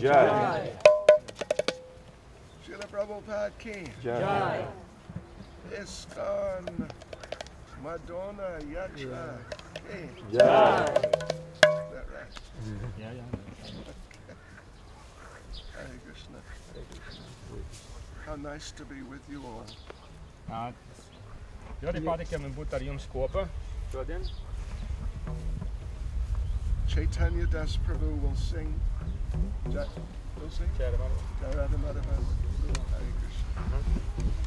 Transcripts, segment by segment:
Jai. Srila Prabhupada ki Jai. ISKCON Madonna Yaksha ki Jai. Is that right? Yeah. Hare Krishna. How nice to be with you all. Ja, die vader ik heb een boetariums kopen. Zo dan. Chaitanya Das Prabhu will sing. Will sing? Jarada Madhava. Hare Krishna.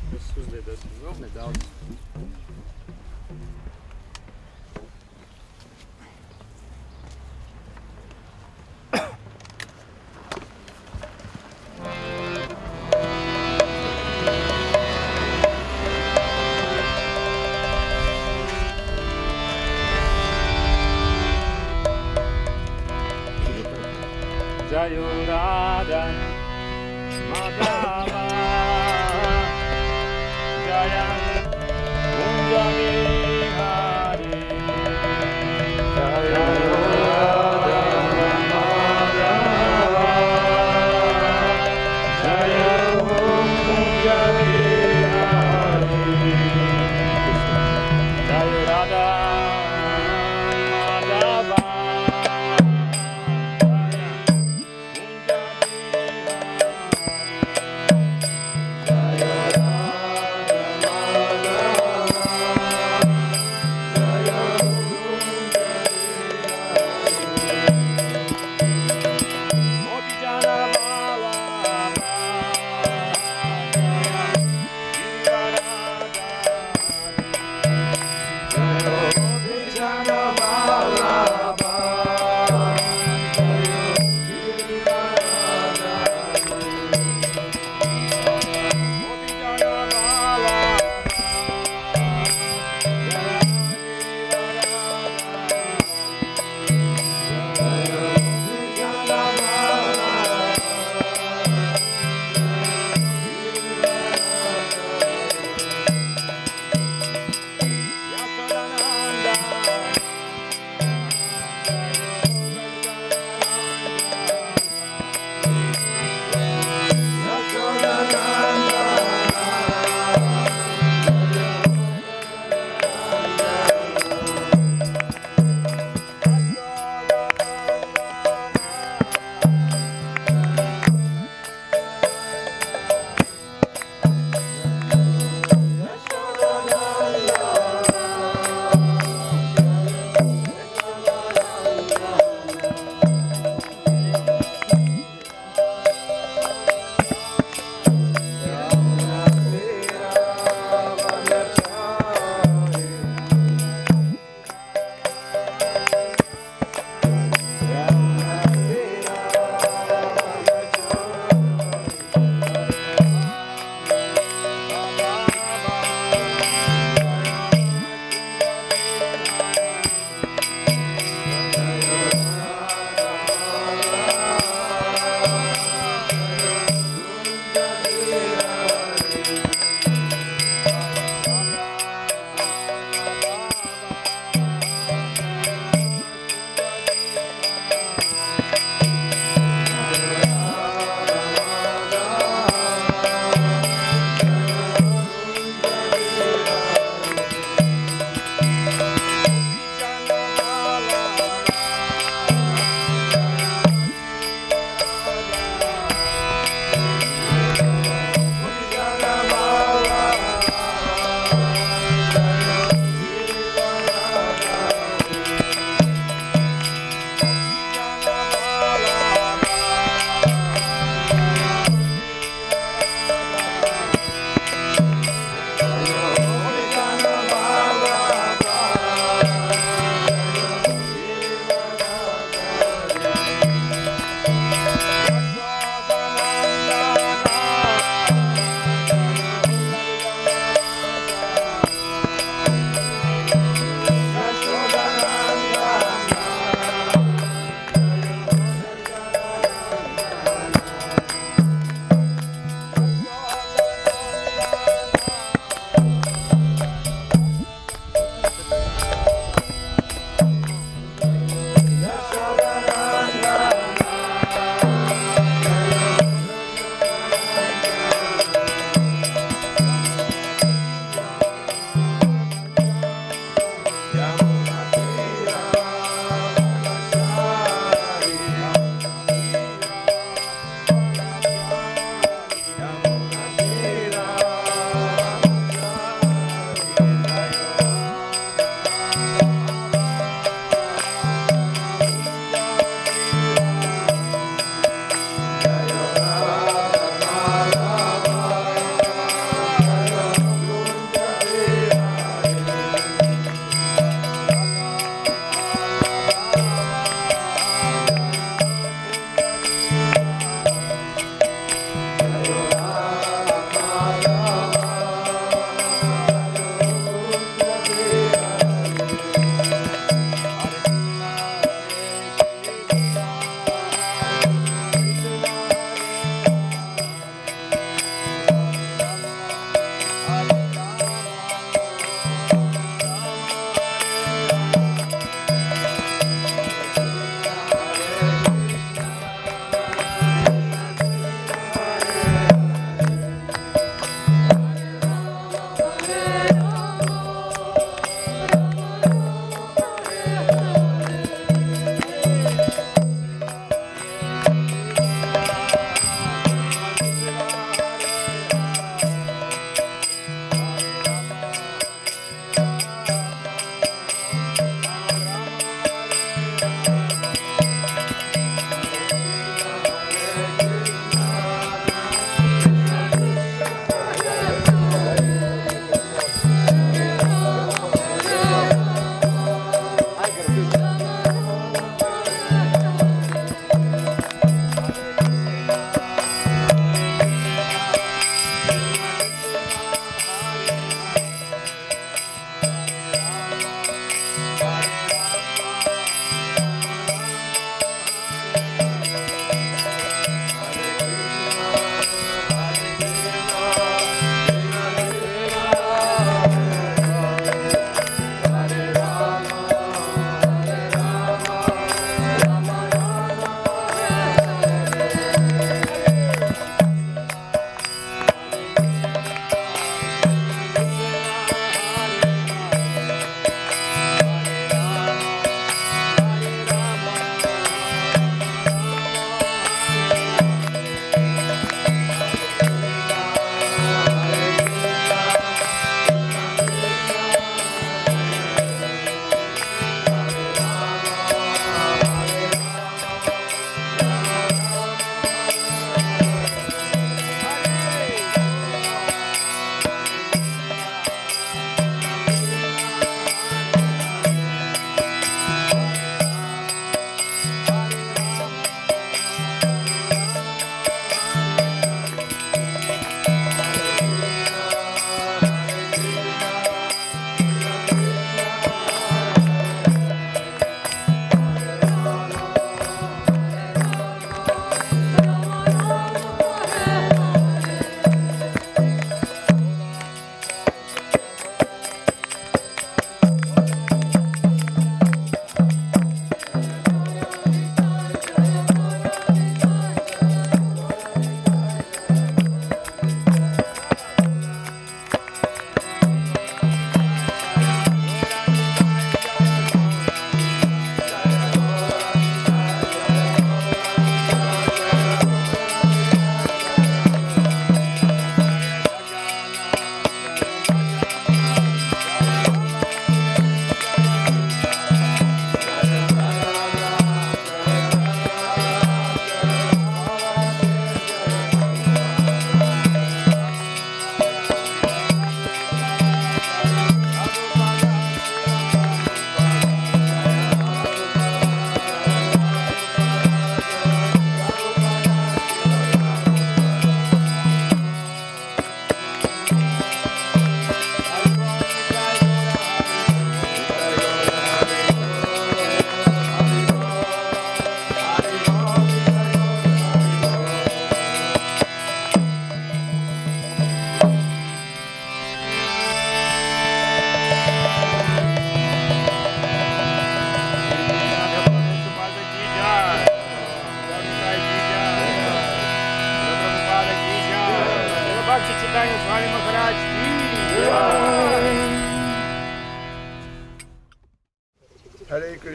Dus hoe zit dat? Nog net uit. Jayo Radha Madhava Jaya Kunja Vihari Jaya Radha Madhava Jaya Kunja Vihari Jaya Radha Madhava Jaya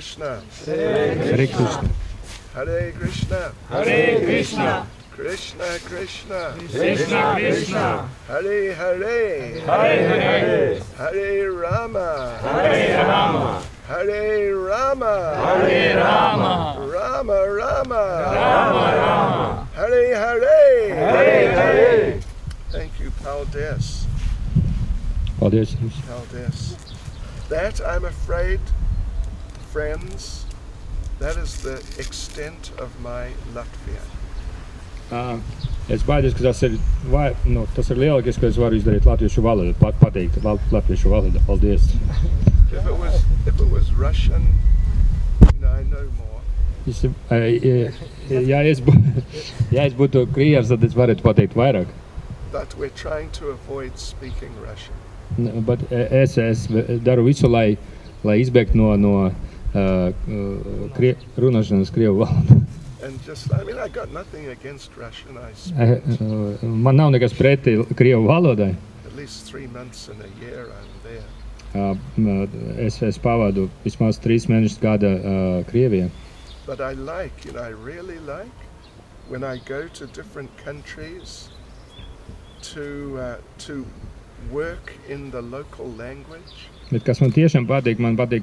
Krishna. Hare Krishna. Hare Krishna. Hare Krishna. Krishna Krishna. Krishna Krishna. Hare Hare. Hare Hare. Hare Rama. Hare Rama. Hare Rama. Hare Rama. Rama Rama. Rama Rama. Hare Hare. Hare Hare. Thank you, Paldes. Paldies jums. Paldes. That, I'm afraid, friends, that is the extent of my Latvian. Es baidos, ka tas ir lielākais, ko es varu izdarīt latviešu valodā, pateikt latviešu valodā. Paldies. If it was Russian, I know more. Ja es būtu krievs, tad es varētu pateikt vairāk. But we're trying to avoid speaking Russian. Bet es daru visu, lai izbēgtu no runāšanas krievu valodā. And I got nothing against Russian. I spent Man nav nekas pretī krievu valodai. at least 3 months in a year I'm there. Es pavadu vismaz 3 mēnešus gada Krievijā. But I really like when I go to different countries to work in the local language. Bet kas man tiešām patīk,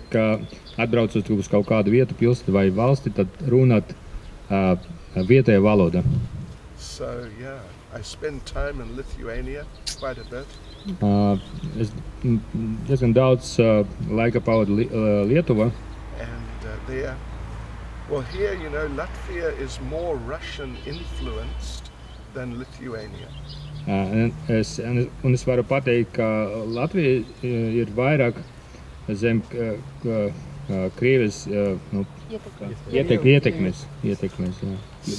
ka atbraucot uz kaut kādu vietu, pilsētu vai valsti, tad runāt vietējā valodā. So yeah, I spend time in Lithuania quite a bit. Es diezgan daudz laika pavadu Lietuvā. And there, well here, Latvia is more Russian influenced than Lithuania. Es varu pateikt, ka Latvija ir vairāk zem Krievijas ietekmes.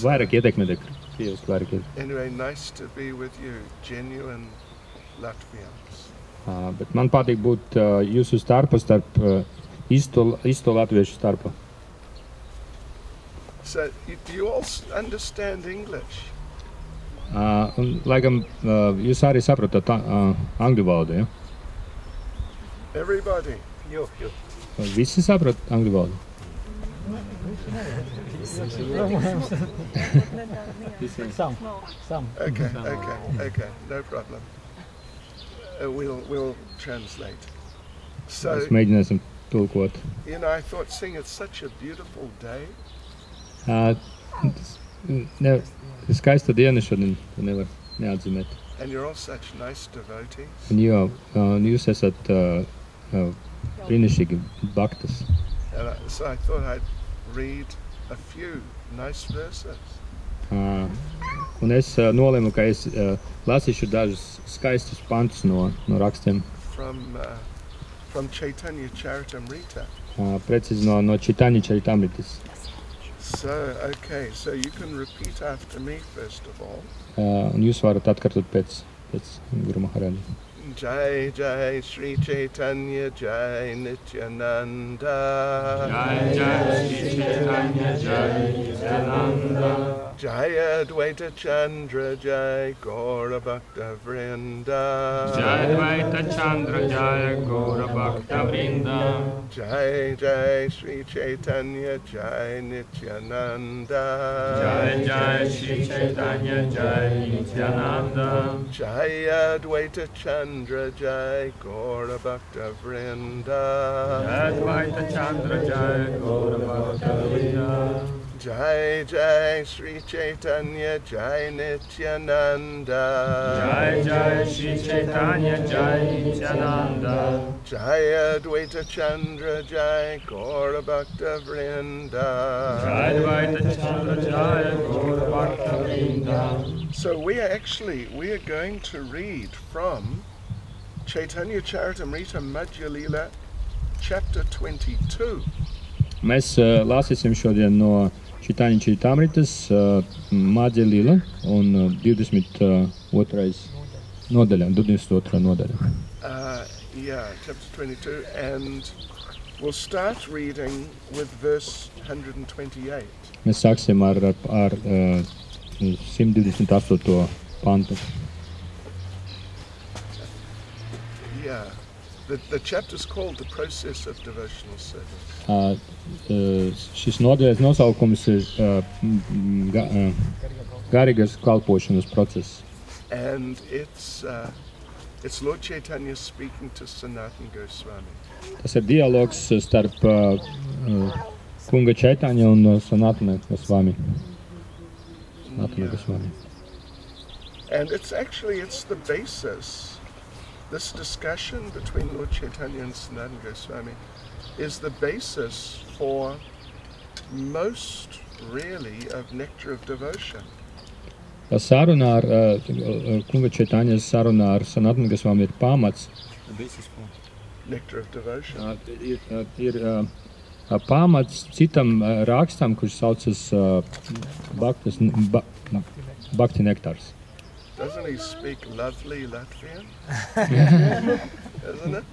Vairāk ietekme nekā Krievijas vairāk. Anyway, nice to be with you, genuine Latvians. Bet man patīk būt jūsu starp īsto latviešu starpā. So, do you all understand English? Laikam, jūs arī saprotat angļu valodu, ja? Everybody? Visi saprot angļu valodu? Some. Okay, no problem. We'll translate. So, Mēs mēģināsim tulkot. I thought seeing it's such a beautiful day. Skaista diena šodien, to nevar neatzīmēt. And you're all such nice devotees. Un jūs esat brīnišķīgi bhaktas. So I thought I'd read a few nice verses. Un es nolēmu, ka es lasīšu dažus skaistus pantus no rakstiem. From Chaitanya Charitamrita. Precīzi no Chaitanya Charitamritas. So you can repeat after me first of all. Un jūs varat atkārtot pēc Guru Maharaja. Jai Jai Sri Chaitanya Jai Nityananda. Jai Jai Shri Chaitanya Jai Nityananda. Jai Advaita Chandra Jai Gaura Bhakta Vrinda. Jai Advaita Chandra Jai Gaura Bhakta Vrinda. Jai Jai Sri Chaitanya Jai Nityananda. Jai Jai Shri Chaitanya Jai Nityananda. Jai Advaita Chandra Jai Gaura Bhakta Vrinda. Jai Advaita Chandra Jai Gaura Bhakta Vrinda. Jai Jai Sri Chaitanya Jai Nityananda. Jai Jai Shri Chaitanya Jai Nityananda. Jai Advaita Chandra Jai Gaura Bhakta Vrinda. Jai Advaita Chandra Jai Gaura Bhakta Vrinda. So we are going to read from Chaitanya Charitamrita Madhya Lila, chapter 22. Mēs lasīsim šodien no Chaitanya Charitamritas Madhya Lila un 22. nodaļa. Chapter 22, and we'll start reading with verse 128. Mēs sāksim ar 128. pantu. Yeah. The chapter's called The Process of Devotional Service. Šis nodaļas nosaukums ir garīgas kalpošanas process. And it's Lord Chaitanya speaking to Sanatana Goswami. Tas ir dialogs starp kunga Chaitanya un Sanatana Goswami. And it's the basis. This discussion between Lord Chaitanya and Sanatana Goswami is the basis for most, really, of Nectar of Devotion. Sarunā ar kunga Chaitanya sarunā ar Sanatana Goswami ir pamats. Nectar of Devotion. Ir pamats citam rakstam, kurš saucas Bhakti Nektars. Doesn't he speak lovely Latvian? Isn't it?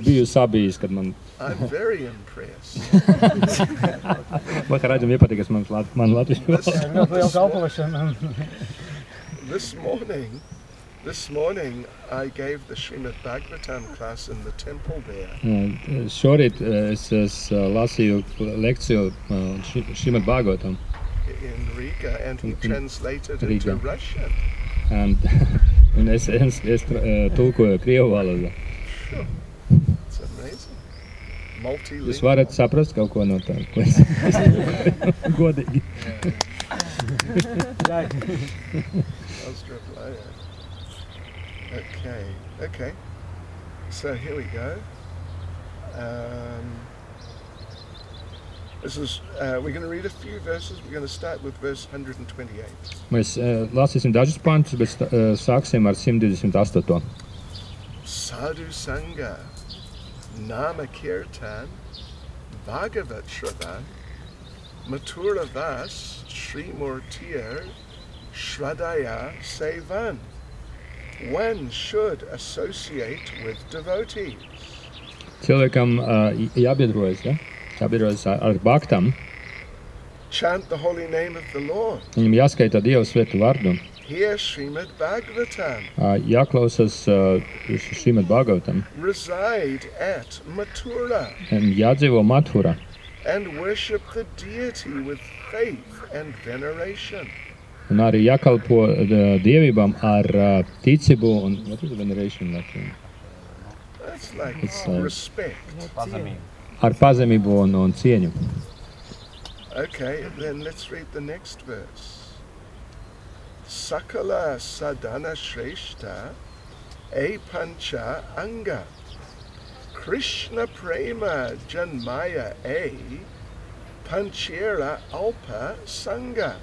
Biju sabijis, kad man... I'm very impressed. Vakar redzam iepatīkas man latviešu. This morning I gave the Srimad Bhagavatam class in the temple there. Šorīt es lasīju lekciju Srimad Bhagavatam. In Riga, and he translated into Russian. Un es tulkoju krievu valodā. Sure. It's amazing. Multilingual. Jūs varat saprast kaut ko no tā, ko es godīgi. Okay. So here we go. We're going to read a few verses. We're going to start with verse 128. Mēs lasīsim dažus pantus, bet sāksim ar 128. Sadhu Sangha, Nama Kirtan, Bhagavat Shravan, Mathura Vas, Sri Murtir, Shradaya Sevan. One should associate with devotees. Cilvēkam jābiedrojas, ja? Jābiedrojas ar bhaktam. Chant the holy name of the Lord. Viņam jāskaita Dieva svētu vārdu. Hear Srimad Bhagavatam. Jāklausas Srimad Bhagavatam. Reside at Mathura. Jādzīvo Mathura. And worship the deity with faith and veneration. Un arī jākalpo dievībām ar ticību un veneration. That's like respect. Ar pazemību un cieņu. Okay, then let's read the next verse. Sakala sadhana shreshta e pancha anga Krishna prema janmaya e panchera alpa sangha.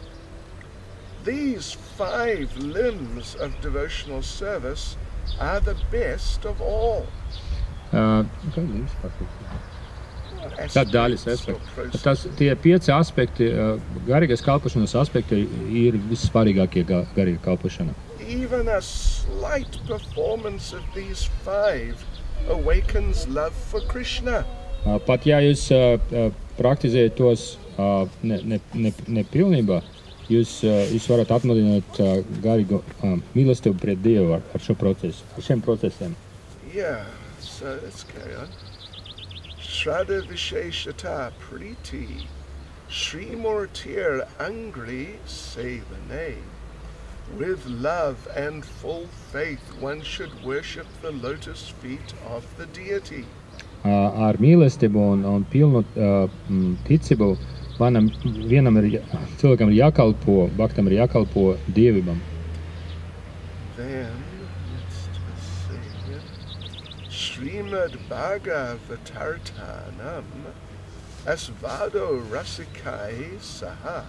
These 5 limbs of devotional service are the best of all. Daļas aspekti. Tie 5 aspekti, garīgās kalpošanas aspekti, ir vissvarīgākie garīgā kalpošana. Even a slight performance of these 5 awakens love for Krishna. Pat ja jūs praktizējat tos nepilnībā, jūs varat atmodināt garīgu mīlestību pret Dievu ar šo procesu, ar šiem procesiem. Yeah, so let's carry on. Shraddha Visheshata Priti Sri Murtir Angri Sevane. With love and full faith one should worship the lotus feet of the deity. Ar mīlestību un pilnu ticību vienam cilvēkam ir jākalpo, bhaktam ir jākalpo dievībam. Then, let's see, Srimad Bhagavatartanam Asvado Rasikai Saha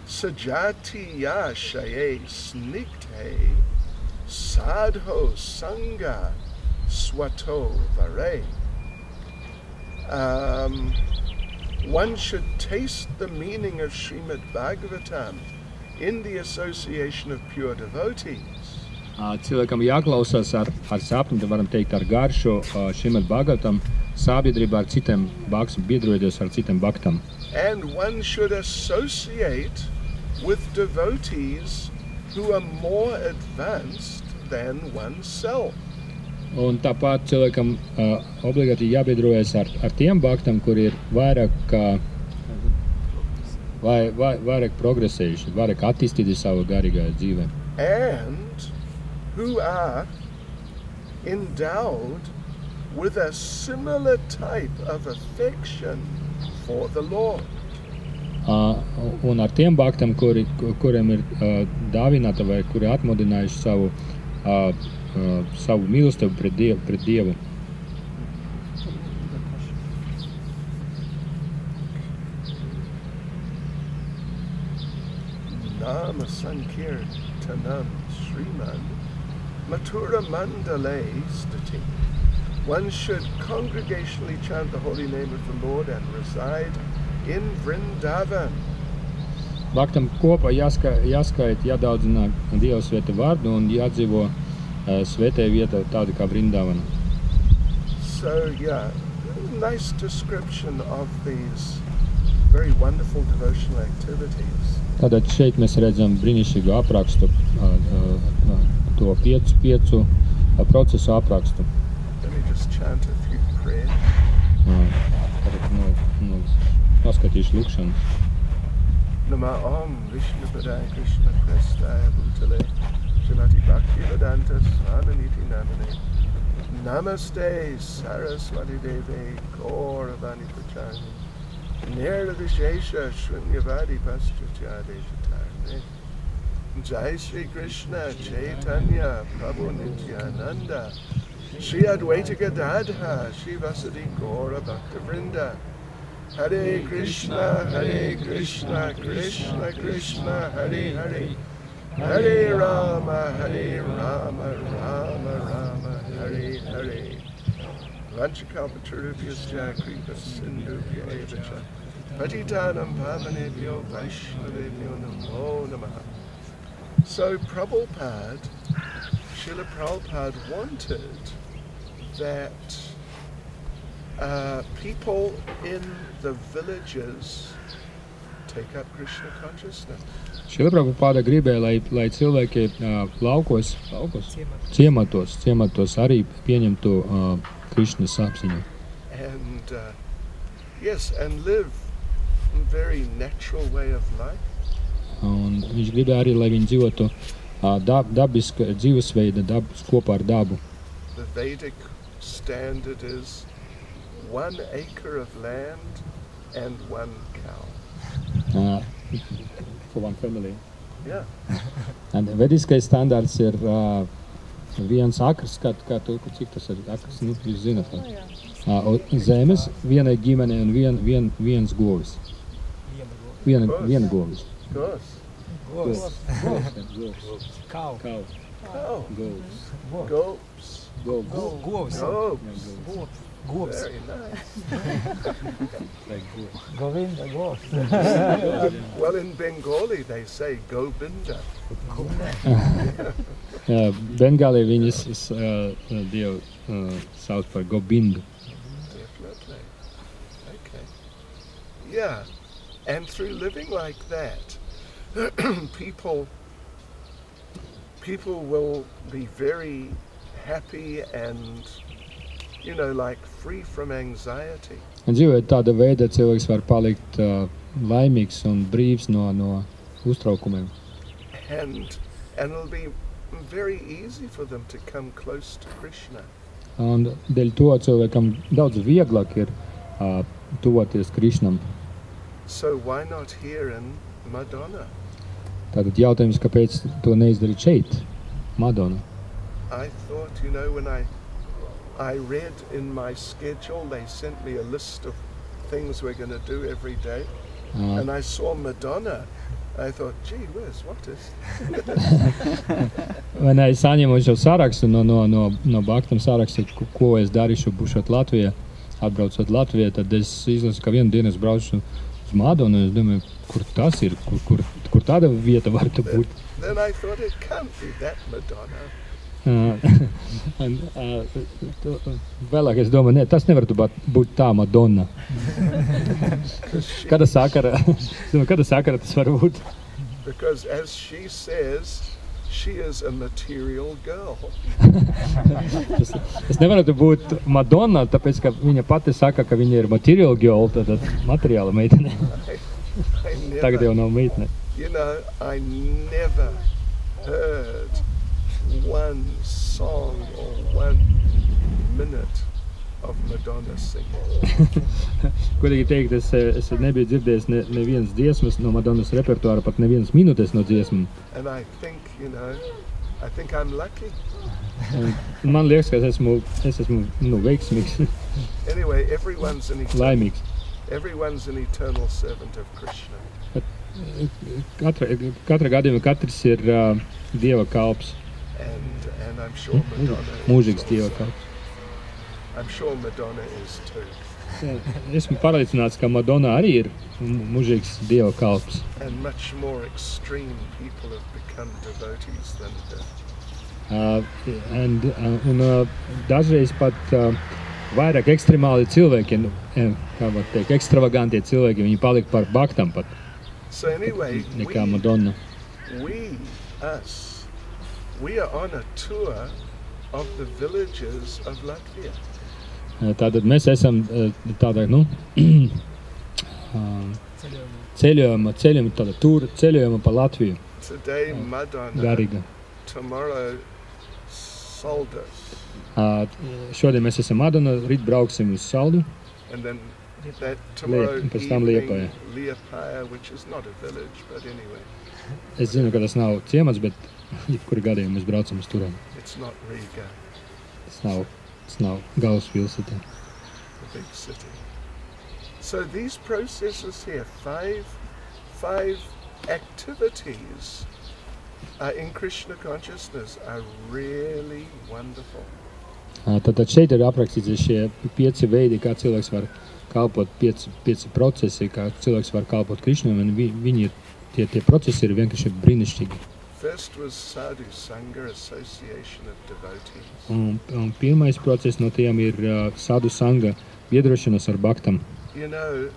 Sajatiya Shaye Snigte Sadho Sangha Swato Vare. One should taste the meaning of Srimad Bhagavatam in the association of pure devotees. Cilvēkam jāklausās ar sapni, varam teikt, ar garšu Srimad Bhagavatam, sabiedrībā ar citiem bhaktam, biedrojoties ar citiem bhaktam. And one should associate with devotees who are more advanced than oneself. Un tāpat cilvēkam obligāti jābiedrojas ar tiem bhaktam, kuri ir vairāk progresējuši, vairāk attīstīti savu garīgā dzīvē. And who are endowed with a similar type of affection for the Lord. Un ar tiem bhaktam, kuriem ir dāvināta vai kuri atmodinājuši savu mīlestību pret Dievu. Nama Sankirtanam Sriman Mathura Mandale Stati. One should congregationally chant the holy name of the Lord and reside in Vrindavan. Bhaktam kopā jāskait, jādaudzina Dieva svēta vārdu un jādzīvo svētā vieta tāda kā Vrindavana. So yeah, nice description of these very wonderful devotional activities. Tātad šeit mēs redzam brīnišķīgu aprakstu, to piecu procesu aprakstu. Let me just chant a few prayers. Tātad paskatīšu lūkšanu. Nama Om Vishnu Padaya Krishna Prestaya Bhutale Srimati Bhaktivedanta Swaminiti Namane Namaste Saraswati Deve Gauravani Prachani Nirvishesha Shunyavadi Paschachade Shatarne Jai Shri Krishna Chaitanya Prabhu Nityananda Shri Advaita Gadadha Shri Vasadi Gaura Bhakta Vrinda Hare Krishna, Krishna Krishna, Hare Hare, Hare Rama, Rama Rama, Hare Hare. Vanchakalpatarubhyascha kripa sindhubhya eva cha, patitanam pavanebhyo vaishnavebhyo namo namaha. So Prabhupada, Srila Prabhupada wanted that people in the villages take up Krishna consciousness. Srila Prabhupada gribēja, lai cilvēki laukos, ciematos arī pieņemtu Krishnas apziņu. And yes, and live a very natural way of life. Un viņš gribēja arī, lai viņi dzīvotu dabiska dzīvesveida kopā ar dabu. The Vedic standard is 1 acre of land and 1 cow. For one family. Yeah. Un vediskais standarts ir viens akrs, cik tas ir akrs, jūs zināt. Zemes, vienai ģimenei un viens govis. Viena govis. Goats. Cow. Cow. Goats. Goats. Goats. Very nice. Govinda, goats. Well, in Bengali they say Gobinda. Bengālī viņas Dievu sauc par Gobindu. Definitely. Okay. Yeah. And through living like that, people will be very happy and, like free from anxiety. Un dzīvojot tāda veida, cilvēks var palikt laimīgs un brīvs no uztraukumiem. And it'll be very easy for them to come close to Krishna. Un dēļ to cilvēkam daudz vieglāk ir tuvoties Krishnam. So why not here in Madonna? Tātad jautājums, kāpēc to neizdarīt šeit, Madonna? I thought, when I read in my schedule, they sent me a list of things we're going to do every day, and I saw Madonna. I thought, gee whiz, what is? Vai ne, es saņēmu šo sarakstu no Bhaktam sarakstu, ko es darīšu būšot Latvijā, atbraucot Latvijā, tad es izlasu, ka vienu dienu es braucu uz Madonu, un es domāju, kur tas ir, kur tāda vieta var būt. Then I thought it can't be that Madonna. Vēlāk es domāju, ne, tas nevar būt tā Madonna. Kāda sakara tas var būt? Because as she says, She is a material girl. Es nevaru būt Madonna, tāpēc, ka viņa pati saka, ka viņa ir material girl, tad materiāla meitene. Tagad jau nav meitene. You know, I never heard one song or 1 minute of Madonna singing. Godīgi teikt, es nebiju dzirdējis nevienas dziesmas no Madonnas repertuāra, pat nevienas minūtes no dziesmām. And I think, you know, I think I'm lucky. Man liekas, ka es esmu veiksmīgs, Anyway, everyone's laimīgs. an eternal servant of Krishna. Katra gadījumā katrs ir Dieva kalps, And I'm sure Madonna mūžīgs is Dieva also. kalps. I'm sure Madonna is too. Esmu pārliecināts, ka Madonna arī ir mūžīgs Dieva kalps. And much more extreme people have become devotees than her. Un dažreiz pat vairāk ekstremāli cilvēki, kā var teikt, ekstravagantie cilvēki, viņi palika par baktam pat So anyway, nekā Madonna. we are on a tour of the villages of Latvia. Tātad mēs esam tādā, ceļojuma pa Latviju, Today Madonna, garīga. tomorrow Saldus, Šodien mēs esam Madonna, rīt brauksim uz Saldu, and then that tomorrow pēc tam evening Liepāja. Liepāja, which is not a village, but anyway, Es zinu, ka tas nav ciemats, bet jebkura gadījumā mēs braucam uz turien. it's not Riga, Tas nav galvaspilsēta. the big city. So these processes here, five activities in Krishna consciousness are really wonderful. Tātad šeit ir aprakstīts šie 5 veidi, kā cilvēks var kalpot, 5 procesi, kā cilvēks var kalpot Krišnam, un viņi tie procesi ir vienkārši brīnišķīgi. First was Sadhu Sangha, Association of Devotees. Un pirmais process no tiem ir Sadhu Sangha, biedrošanās ar baktam. You know,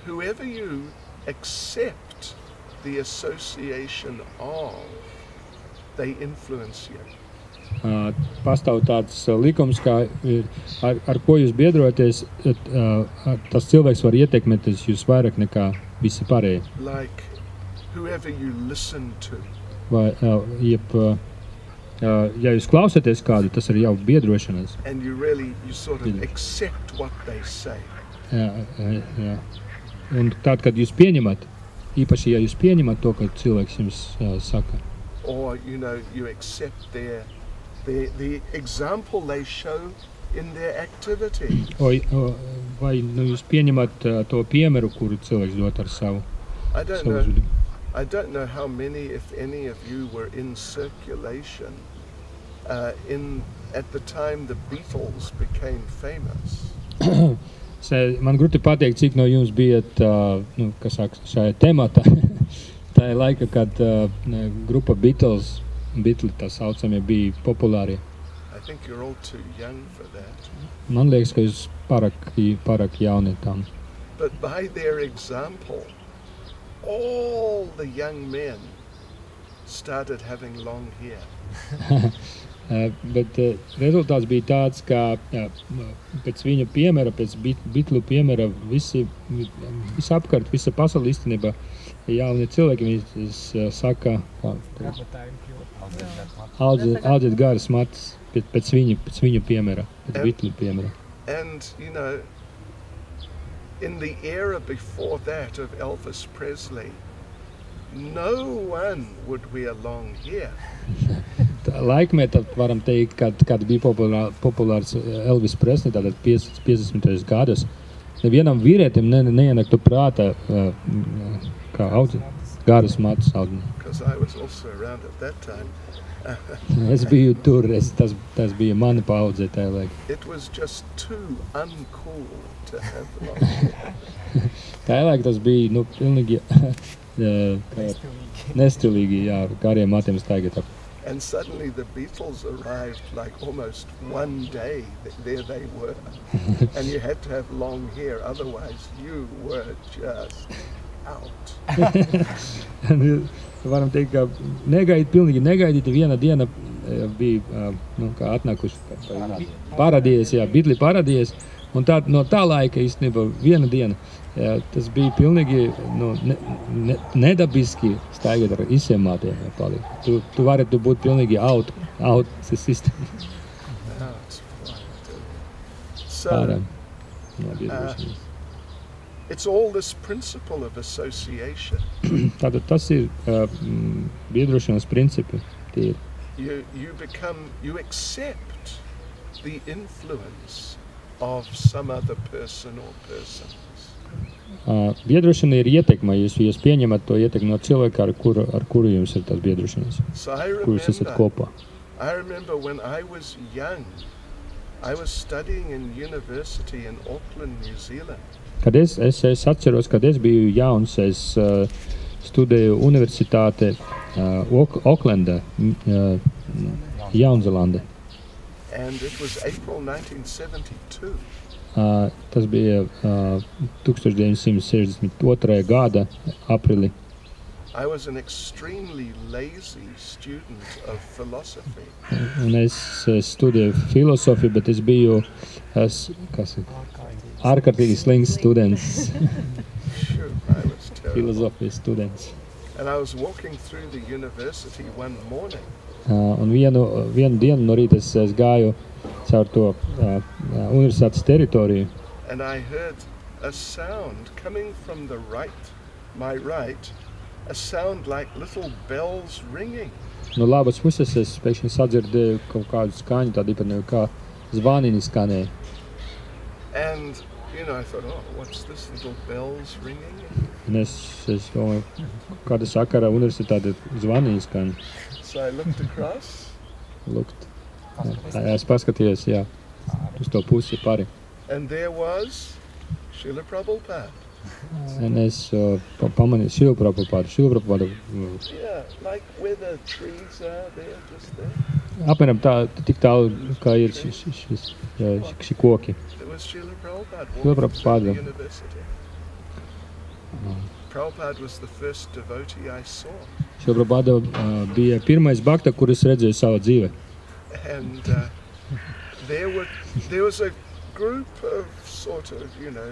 whoever you accept the association of, they influence you. Pastāv tāds likums, kā ar ko jūs biedroties, tas cilvēks var ietekmēt jūs vairāk nekā visi pārējie. Like whoever you listen to. Vai, ja jūs klausāties kādu, tas ir jau biedrošanās. And you sort of accept what they say. Jā. Un tad, kad jūs pieņemat, īpaši, ja jūs pieņemat to, ka cilvēks jums saka. Or, you know, you accept the example they show in their activity. Vai jūs pieņemat to piemēru, kuru cilvēks dot ar savu uzvedību. I don't know how many, if any of you were in circulation at the time the Beatles became famous. Man grūti pateikt, cik no jums bijat šajā tematā. Tā ir laika, kad grupa Beatles, tā saucamie, bija populāri. I think you're all too young for that. Man liekas, ka jūs pārāk jauni tam. But by their example, all the young men started having long hair. Bet rezultāts bija tāds, ka pēc viņa piemēra, pēc Beatlu piemēra, visapkārt, visa pasaule īstenībā, jaunie cilvēki, viņi saka, audziet garas matas pēc viņa piemēra, pēc Beatlu piemēra. And, you know, in the era before that of Elvis Presley, no one would wear long hair. Laikmetā varam teikt, kad bija populārs Elvis Presley, tātad 50. gados, nevienam vīrietim neienāktu prātā kā garas matas audzēt. Because I was also around at that time. Es biju tur, tas bija mana paudze tajā laikā. It was just too uncool to have long hair. Tajā laikā tas bija, pilnīgi nestilīgi, gariem matiem staigāt ap. And suddenly the Beatles arrived like almost one day, there they were. And you had to have long hair, otherwise you were just out. Varam teikt, ka pilnīgi negaidīti viena diena bija kā atnākuši paradīzes, Bidli paradīzes, un no tā laika īstenībā viena diena. Tas bija pilnīgi nedabiski staigāt ar visiem mātiem. Tu vari būt pilnīgi out system. So, it's all this principle of association. Tātad tas ir biedrošanas principi. You accept the influence of some other person or persons. Biedrošana ir ietekme, jūs pieņemat to ietekmi no cilvēka, ar kuru jums ir tās biedrošanas, kur jūs esat kopā. I remember when I was young, I was studying in university in Auckland, New Zealand. Kad es atceros, kad es biju jauns, es studēju universitāte Aucklandā, Jaunzēlandē. And it was April 1972. Tas bija 1962. Gada aprīlī. I was an extremely lazy student of philosophy. Un es studēju filosofiju, bet es biju ārkārtīgi slings students. Sure, I was terrible. Filosofijas students. And I was walking through the university one morning. Un vienu dienu no rīta es gāju caur to universitātes teritoriju. And I heard a sound coming from my right, a sound like little bells ringing. No labas puses es pēkšņi sadzirdēju kaut kādu skaņu, tādu kā zvaniņi skanēja. And, I thought, what's this little bells ringing? Un es domāju, kāda sakara universitāte zvaniņi skan. So I looked across. Es paskatījos, uz to pusi pari. And there was Srila Prabhupada. Un es pamanīju Srila Prabhupada. Yeah, like where the trees are there, just there. Apmēram tik tālu, kā ir šī koki. It was Srila Prabhupada Srila walking through the Prabhupada. university. Prabhupada was the first devotee I saw. Srila Prabhupada bija pirmais bhakta, kurus redzēju savā dzīvē. And there was a group of sort of,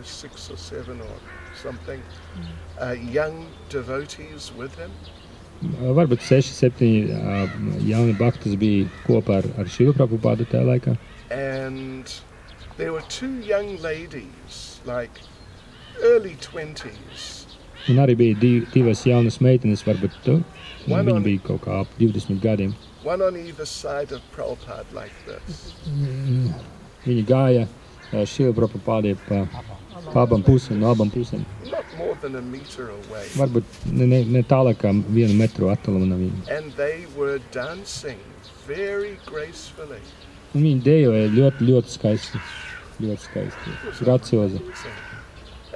6 or 7 or something, young devotees with him. Varbūt 6-7 jauni bhaktas bija kopā ar Srila Prabhupada tajā laikā. And there were 2 young ladies, like early 20s. Un arī bija divas jaunas meitenes, varbūt viņi bija kaut kā ap 20 gadiem. One on either side of Prabhupada like this. Viņi gāja Srila Prabhupada pa abām pusēm, no abām pusēm. Not more than a meter away. Varbūt ne tālāk kā 1 metru attālumā no viņa. And they were dancing very gracefully. Un viņi dejoja ļoti skaisti, graciozi.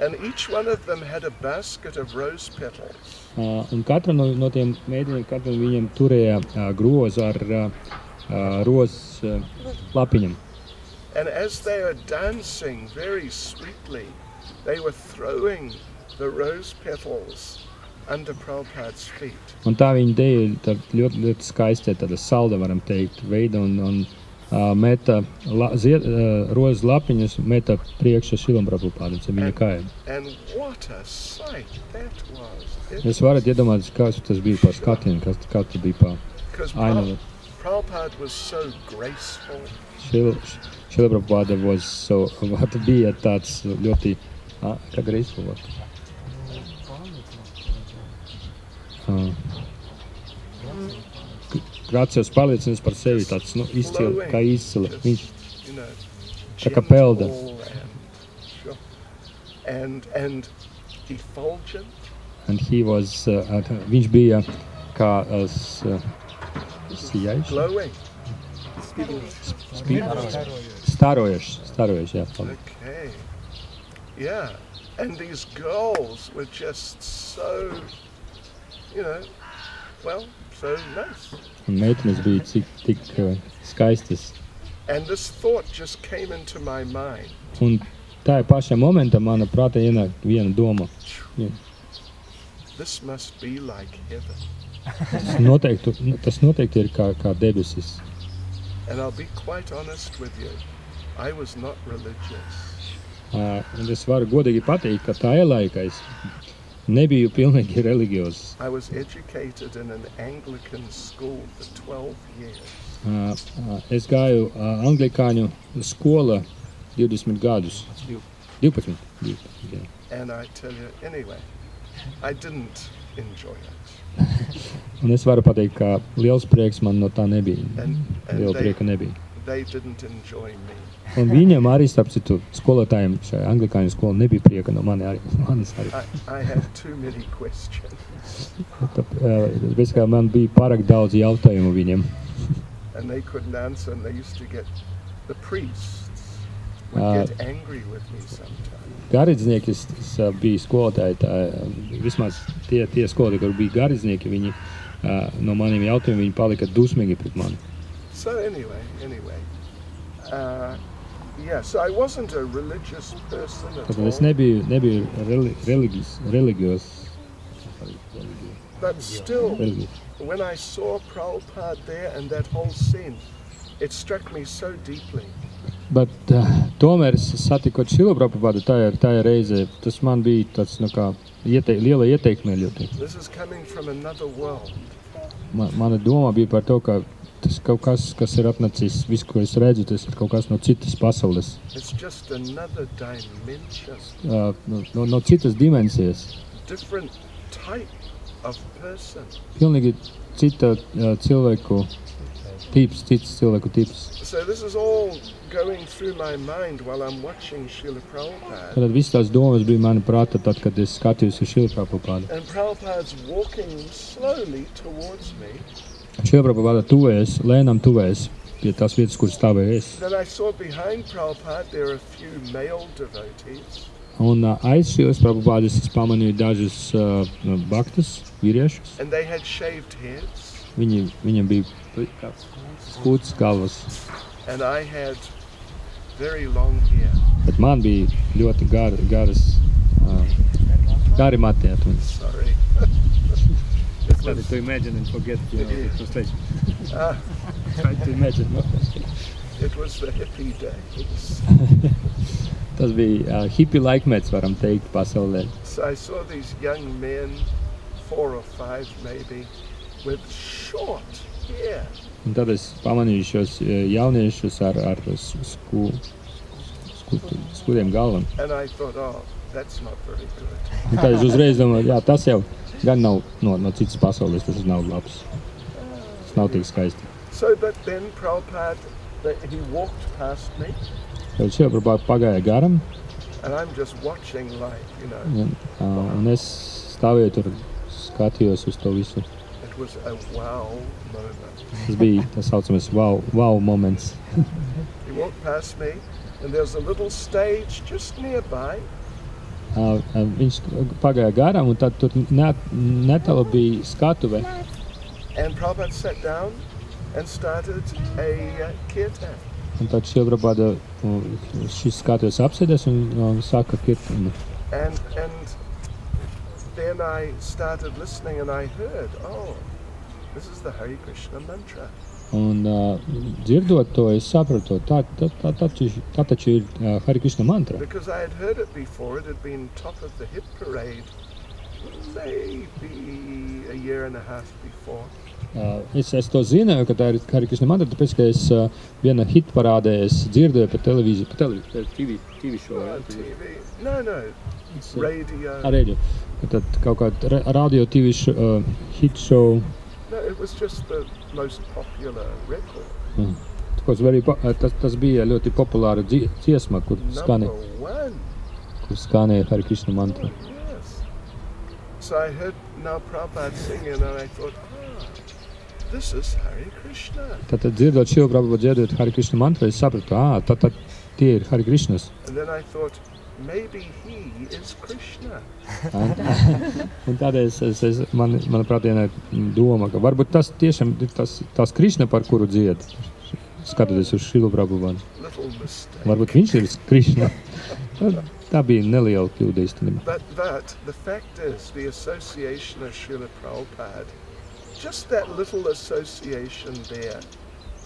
And each one of them had a basket of rose petals. Un katra no tiem meiteniem, katra viņam turēja grozu ar rozes lapiņam. And as they were dancing very sweetly, they were throwing the rose petals under Prabhupada's feet. Un tā viņi dejoja ļoti skaisti, tāda salda, varam teikt, veida un meta rozes lapiņas, meta priekšā Srilam Prabhupadam, viņa kājām. And what a sight that was. Jūs varat iedomāties, kāds tas bija par skatienu, kā tas bija par ainavu. Prabhupada was so graceful. Srila Prabhupada bija tāds ļoti, kā graceful. Gracios pārliecināts par sevi, tāds izcili, kā izcili. Viņš tā kā pelda. And effulgent. And he was, viņš bija kā sijaiši. Glowing. Starojuši, jā. Okay. Yeah. And these girls were just so, so nice. Un meitenes bija tik skaistas. And this thought just came into my mind. Un tā pašā momentā mana prātā ienāk viena doma. this must be like heaven. Tas noteikti ir kā debesis. And I'll be quite honest with you, I was not religious. Un es varu godīgi pateikt, ka tajā laikā es nebiju pilnīgi reliģiozs. I was educated in an Anglican school for 12 years. Es gāju anglikāņu skola 20 gadus. 12. Jā. And I tell you, anyway, I didn't enjoy it. Un es varu pateikt, ka liels prieks man no tā nebija. Liela prieka nebija. They didn't enjoy me. Un viņam arī, starp citu, skolotājiem šajā anglikāņu skolā nebija prieka no manis arī. I had too many questions. Tāpēc, kā man bija pārāk daudz jautājumu viņiem. And they couldn't answer, and they used to get, the priests would get angry with me sometimes. Garīdznieki bija skolotāji, vismaz tie skolotāji, kur bija garīdznieki, viņi no maniem jautājumiem viņi palika dusmīgi pret mani. So anyway, so I wasn't a religious person at all. Es nebiju religios. But still, when I saw Prabhupada there and that whole scene, it struck me so deeply. Bet tomēr es satikot Šilu Prabhupādu tajā reizē, tas man bija tāds, kā liela ieteikme ļoti. This is coming from another world. Mana doma bija par to, ka tas kaut kas ir atnācis, visu, ko es redzu, tas ir kaut kas no citas pasaules. It's just another dimension. No citas dimensijas. Different type of person. Pilnīgi cita cilvēku tips, cits cilvēku tips. So this is all going through my mind while I'm watching Srila Prabhupada. Tad viss tās domas bija mani prātā, tad, kad es skatījos uz Šila Prabhupādu. And Prabhupada's walking slowly towards me. Šila Prabhupāda tuvējas, lēnām tuvējas pie tās vietas, kur stāvēju es. Then I saw behind Prabhupada there are a few male devotees. Un aiz Šilas Prabhupādas es pamanīju dažus baktus, vīriešus. And they had shaved heads. Viņiem bija skūts galvas. And I had very long hair. Bet man bija ļoti gari mati. Sorry. Started to imagine and forget the translation. Try to imagine. It was the hippie days. Tas bija hippie laikmets, varam teikt, pasaulē. So I saw these young men, 4 or 5 maybe, with short hair. Un tad es pamanīju šos jauniešus ar skūdiem galvam. And I thought, oh, that's not very good. Un tad es uzreiz domāju, jā, tas jau gan nav no citas pasaules, tas nav labs. Tas nav tik skaisti. So, but then Prabhupada, he walked past me. Tad šie Prabhupada pagāja garam. And I'm just watching like, Un es stāvēju tur, skatījos uz to visu. It was a wow moment. Tas bija tas saucamais wow moments. He walked past me, and there's a little stage just nearby. Viņš pagāja garām, un tad tur netālu bija skatuve. And Prabhupada sat down and started a kirtan. Un tad šie Prabhupada šis skatuves apsēdies un sāka kirtanu. And then I started listening and I heard, oh, this is the Hare Krishna mantra. Un dzirdot to, es sapratu, tā taču ir Hare Krishna mantra. Because I had heard it before, it had been top of the hit parade maybe a year and a half before. Es to zināju, ka tā ir Hare Krishna mantra, tāpēc, ka es viena hit parādē es dzirdēju pa televīziju, TV show. No, radio. Radio. Tad kaut kāda radio TV show, hit show. No, it was just the most popular record. Tas bija ļoti populāra dziesma, kur skanēja Hare Krishna mantra. Yes. So I heard now Prabhupada singing and I thought, this is Hare Krishna. Tad dzirdot Šilu Prabhupada dziedot Hare Krishna mantra, es sapratu, tad tie ir Hare Krishnas. And then I thought, maybe he is Krishna. Un tādēļ manuprāt, ienāk doma, ka varbūt tas tiešām ir tas Krishna, par kuru dzied, skatoties uz Šilu Prabhupādu. Varbūt viņš ir Krishna. tā bija neliela kļūda īstenībā. But the fact is, the association of Srila Prabhupada, just that little association there,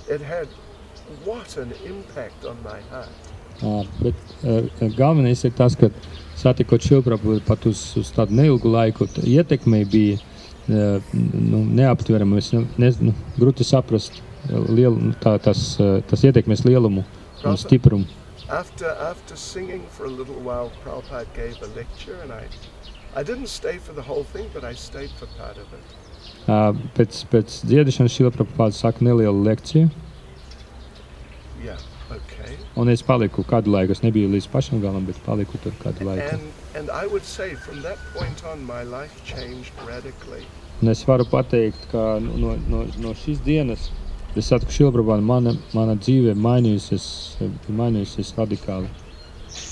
it had what an impact on my heart. Bet galvenais ir tas, ka satikot Šrilu pat uz tādu neilgu laiku, ietekmei bija neaptverama. Es nezinu, grūti saprast tas ietekmes lielumu un stiprumu. After singing for a little while, Prabhupada gave a lecture, and I didn't stay for the whole thing, but I stayed for part of it. Pēc dziedāšanas Šrila Prabhupada saka nelielu lekciju. Yeah, okay. Un es paliku kādu laiku. Es nebiju līdz pašam galam, bet paliku tur kādu laiku. And I would say from that point on, my life changed radically. Un es varu pateikt, ka no šīs dienas, es satiku Šrilu Prabhupādu, mana dzīve mainījusies radikāli.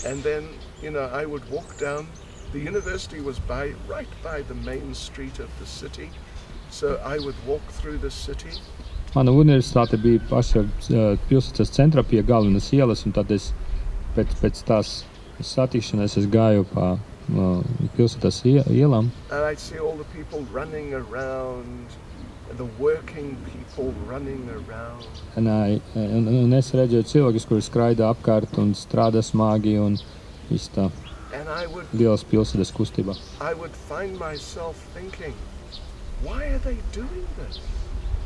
And then, I would walk down. The university was right by the main street of the city, so I would walk through the city. Mana universitāte bija paša pilsētas centrā pie galvenas ielas, un tad es pēc tās satikšanās es gāju pa pilsētas ielām. And I'd see all the people running around, and the working people running around. Un es redzēju cilvēkus, kuri skraida apkārt un strādā smagi un viss tā lielas pilsētas kustībā. I would find myself thinking, why are they doing this?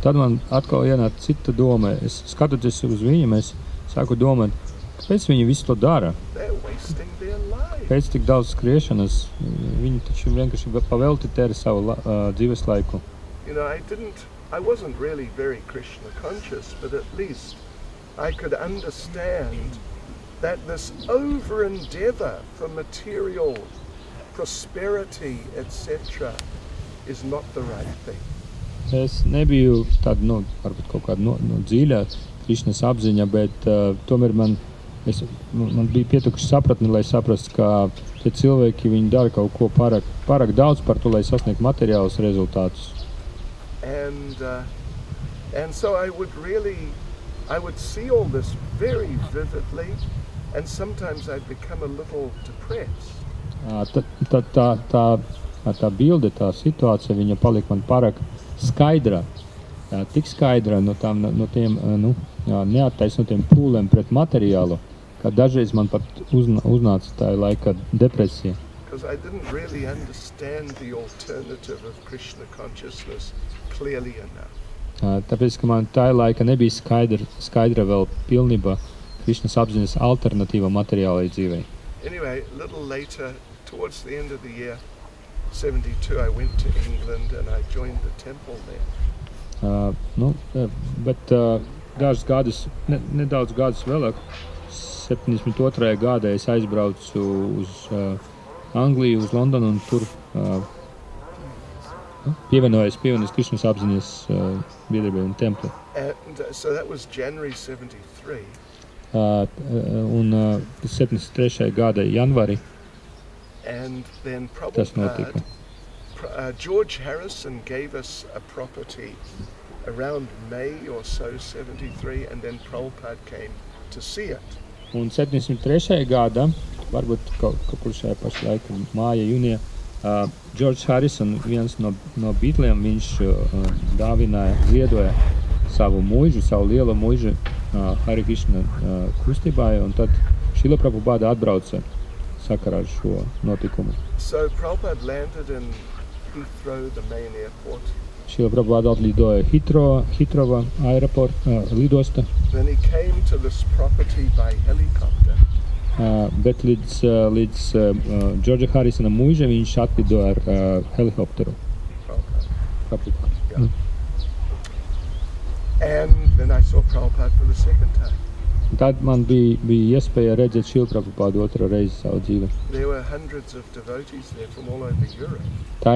Tad man atkal ienāca cita doma. Es skatoties uz viņiem, es sāku domāt, kāpēc viņi visu to dara? Pēc tik daudz skriešanas, viņi taču vienkārši pavelti tēri savu dzīves laiku. I wasn't really very Krishna conscious, but at least I could understand that this over endeavor for material prosperity, etc., is not the right thing. Es nebiju tāda, varbūt kaut kāda dziļa Krišnas apziņa, bet tomēr man bija pietikuši sapratni, lai saprastu, ka tie cilvēki, viņi dara kaut ko pārāk daudz par to, lai sasniegtu materiālus rezultātus. And so I would see all this very vividly, and sometimes I'd become a little depressed. Tā bilde, tā situācija, viņa palika man pārāk skaidra, tik skaidra no tiem neattaisnotiem pūlēm pret materiālu, ka dažreiz man pat uznāca tā laika depresija. Because I didn't really understand the alternative of Krishna consciousness clearly enough. Tāpēc, ka man tā laika nebija skaidra vēl pilnībā Krišnas apziņas alternatīva materiālai dzīvei. Anyway, a little later, towards the end of the year 72, I went to England and I joined the temple there. Bet dažus gadus, nedaudz gadus vēlāk, 72. gadā es aizbraucu uz Angliju, uz Londonu un tur pievienojos Krišnas apziņas biedrībai un templi. And so that was January 73. Un 73. gada janvārī. And then Prabhupada, George Harrison gave us a property around May or so, 73, and then Prabhupada came to see it. Un 73. gada, varbūt kaut kur šajā pašā laika, māja, jūnija, George Harrison, viens no Beatliem, viņš ziedoja savu lielo muižu Hare Krishna kustībai, un tad Šrila Prabhupada atbrauca sakarā ar šo notikumu. So Prabhupada landed in Heathrow, the main airport. Šrila Prabhupada atlidoja Heathrow lidosta. Then he came to this property by helicopter. Bet līdz George Harrisona muiža viņš atlidoja ar helikopteru. Prabhupada. Yeah. And then I saw Prabhupada for the second time. Tad man bija iespēja redzēt Šrilu Prabhupādu otru reizi savu dzīvi. There were hundreds of devotees there from all over Europe. Tā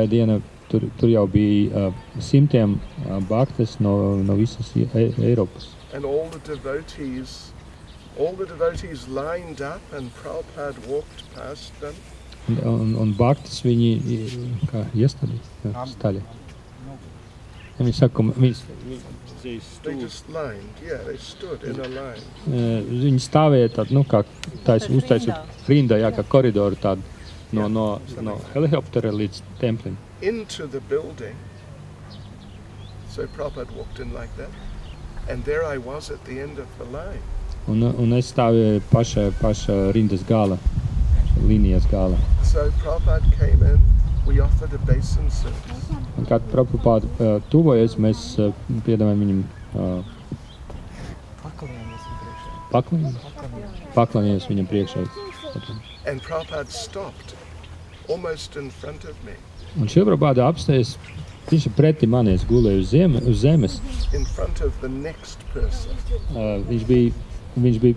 diena, tur jau bija simtiem bhaktas no visas Eiropas. And all the devotees lined up and Prabhupada walked past them. Un bhaktas viņi kā iestādīja, staļi. Viņš saka, They just lined, they stood in a line. viņi stāvēja tādu, nu, kā uztaisot rindā, kā koridoru tādu no helikoptera līdz templim. Into the building. So Prabhupada walked in like that. And there I was at the end of the line. Un es stāvēju paša rindas gala, līnijas gala. So Prabhupada came in, we offered a basin service. Un kad Prabhupada tuvojas, mēs piedāvājam viņam paklāmies viņam priekšā. And Prabhupada stopped almost in front of me. Un Šrila Prabhupada apstājas, viņš ir pretī manies, gulēja uz zemes. In front of the next person. Viņš bija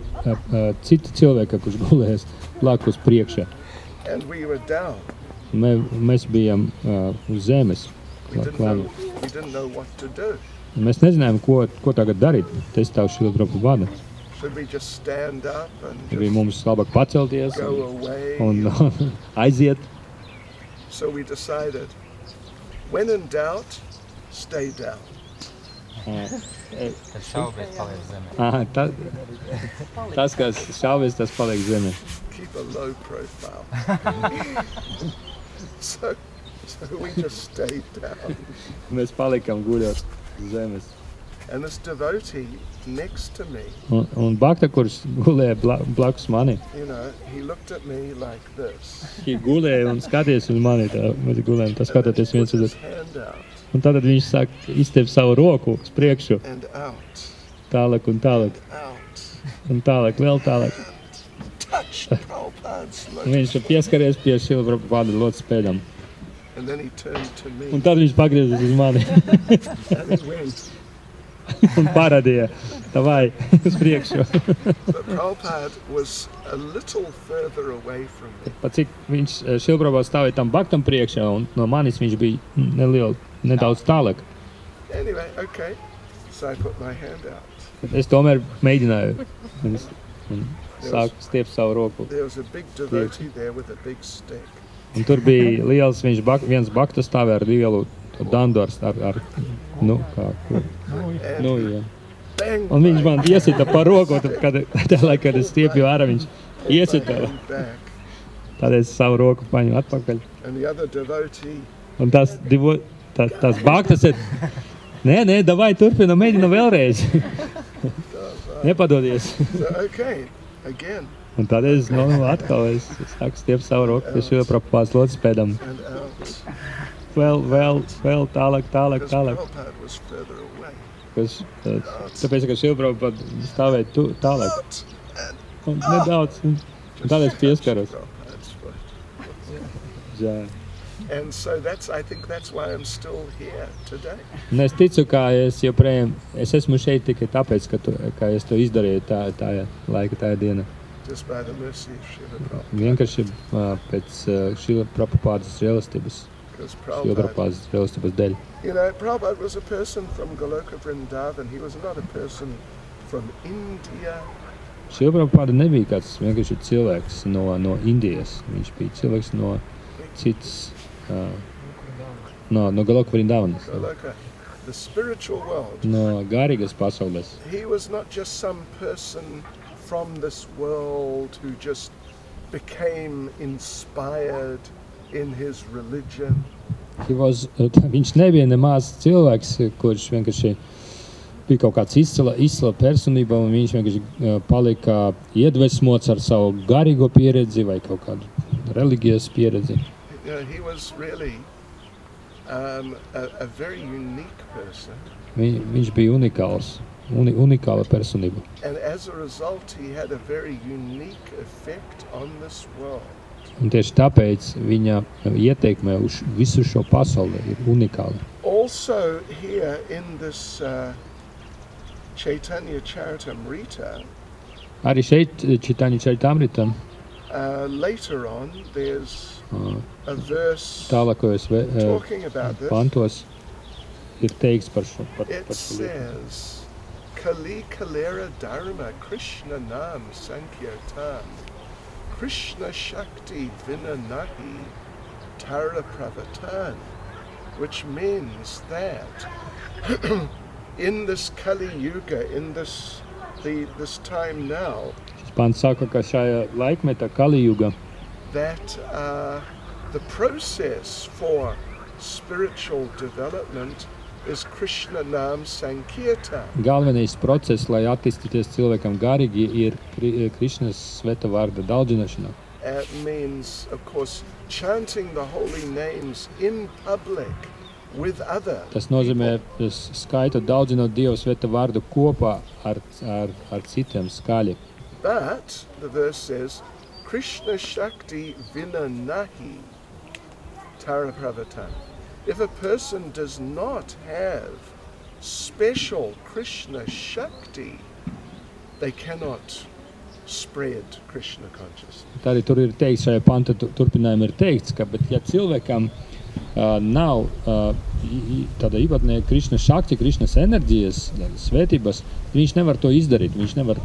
cita cilvēka, kurš gulējas blakus priekšā. And we were down. Mēs bijām uz zemes. We didn't know what to do. Mēs nezinājām, ko tagad darīt. Te stāv Šrila Prabhupada. Should we just stand up and Bija mums labāk pacelties go away? un aiziet. So we decided, when in doubt, stay down. Tas, kas šaubies, tas paliek zemē. Keep a low profile. So we just stayed down. Mēs palikām guļot uz zemes. And this devotee next to me, Un Bhakta, kurš gulēja blakus mani, he looked at me like this. viņš gulēja un skaties uz mani, mēs gulējam, tas skatoties viens uz His otru. hand out Un tad viņš sāk izstiept savu roku uz priekšu, and out, tālāk un tālāk, out. un tālāk, vēl tālāk. Touch Prabhupada's Un lotus. viņš ir pieskaries pie Šrila Prabhupada lotus pēdām. And then he turned to me Un tad viņš pagriezās uz mani and he went. un parādīja, tavai, uz priekšu. But Prabhupada was a little further away from me. Pat cik viņš Šrila Prabhupada stāvēja tam Bhaktam priekšā, un no manis viņš bija nedaudz tālāk. Anyway, okay. So I put my hand out. Es tomēr mēģināju un sāku stiept savu roku. There was a big devotee there with a big stick. Un tur bija liels, viens Bhakta stāvēja ar lielu dandu ar jā. Bang, Un viņš bang, man iesita pa roku, kad es stiepju ārā, viņš iesita. bang, back. Tad es savu roku paņemu atpakaļ. And the other devotee, Un tas Bhaktas ir, nē, davai turpina, mēģina vēlreiz. Nepadodies. so okay, again, Un tad es atkal sāku stiept savu roku pie Šrila Prabhupada lotus pēdām. and out. Vēl tālāk. Because Prabhupada was further away. Tāpēc, ka Šrila Prabhupada stāvēja tālāk. Out and Un nedaudz. Un tad es pieskaros. Prabhupada's foot. Jā. And so I think that's why I'm still here today. Un es ticu, ka es esmu šeit tikai tāpēc, ka es to izdarīju tā laika, tā diena. Just by the mercy of Srila Prabhupada. Vienkārši pēc Šrila Prabhupadas žēlastības, Because Šrila Prabhupada, Prabhupadas žēlastības dēļ. Prabhupada was a person from Goloka Vrindavan. He was not a person from India. Šrila Prabhupada nebija kāds vienkārši cilvēks no Indijas. Viņš bija cilvēks no citas, no Goloka Vrindavanas, Goloka, the spiritual world. no garīgas pasaules. He was not just some person from this world who just became inspired in his religion. Viņš nebija nemaz cilvēks, kurš vienkārši bija kaut kāds izcila personība, un viņš vienkārši palika iedvesmots ar savu garīgo pieredzi vai kaut kādu reliģijas pieredzi. He was really a very unique person. Viņš bija unikāla personība. And as a result, he had a very unique effect on this world. Un tieši tāpēc viņa ieteikme uz visu šo pasauli ir unikāla. Also here in this Chaitanya Charitamrita, Arī šeit, Chaitanya Charitamrita, later on, there's a verse tālākajos talking about this. pantos ir teikts par šo It lietu. says, Kali Kalera Dharma Krishna Nam Sankirtan Krishna Shakti Vinanahi Tara Pravatan. which means that in this Kali Yuga, in this time now, Pants saka, ka šajā laikmetā Kalijuga that the process for spiritual development is Krishna Nam Sankirtan. galvenais process, lai attīstīties cilvēkam garīgi, ir Krišnas sveta vārda daudzināšana. It means, of course, chanting the holy names in public with other Tas nozīmē, people. skaitot daudzinot Dieva sveta vārdu kopā ar citiem skaļi. But the verse says, Krishna Shakti Vina Nahi Tarapravata. If a person does not have special Krishna Shakti, they cannot spread Krishna consciousness. Tā arī tur ir teikts, šajā panta turpinājumā ir teikts, ka, bet ja cilvēkam nav tāda īpatnēja Krišna šakti, Krišnas enerģijas, svētības, viņš nevar to izdarīt, viņš nevar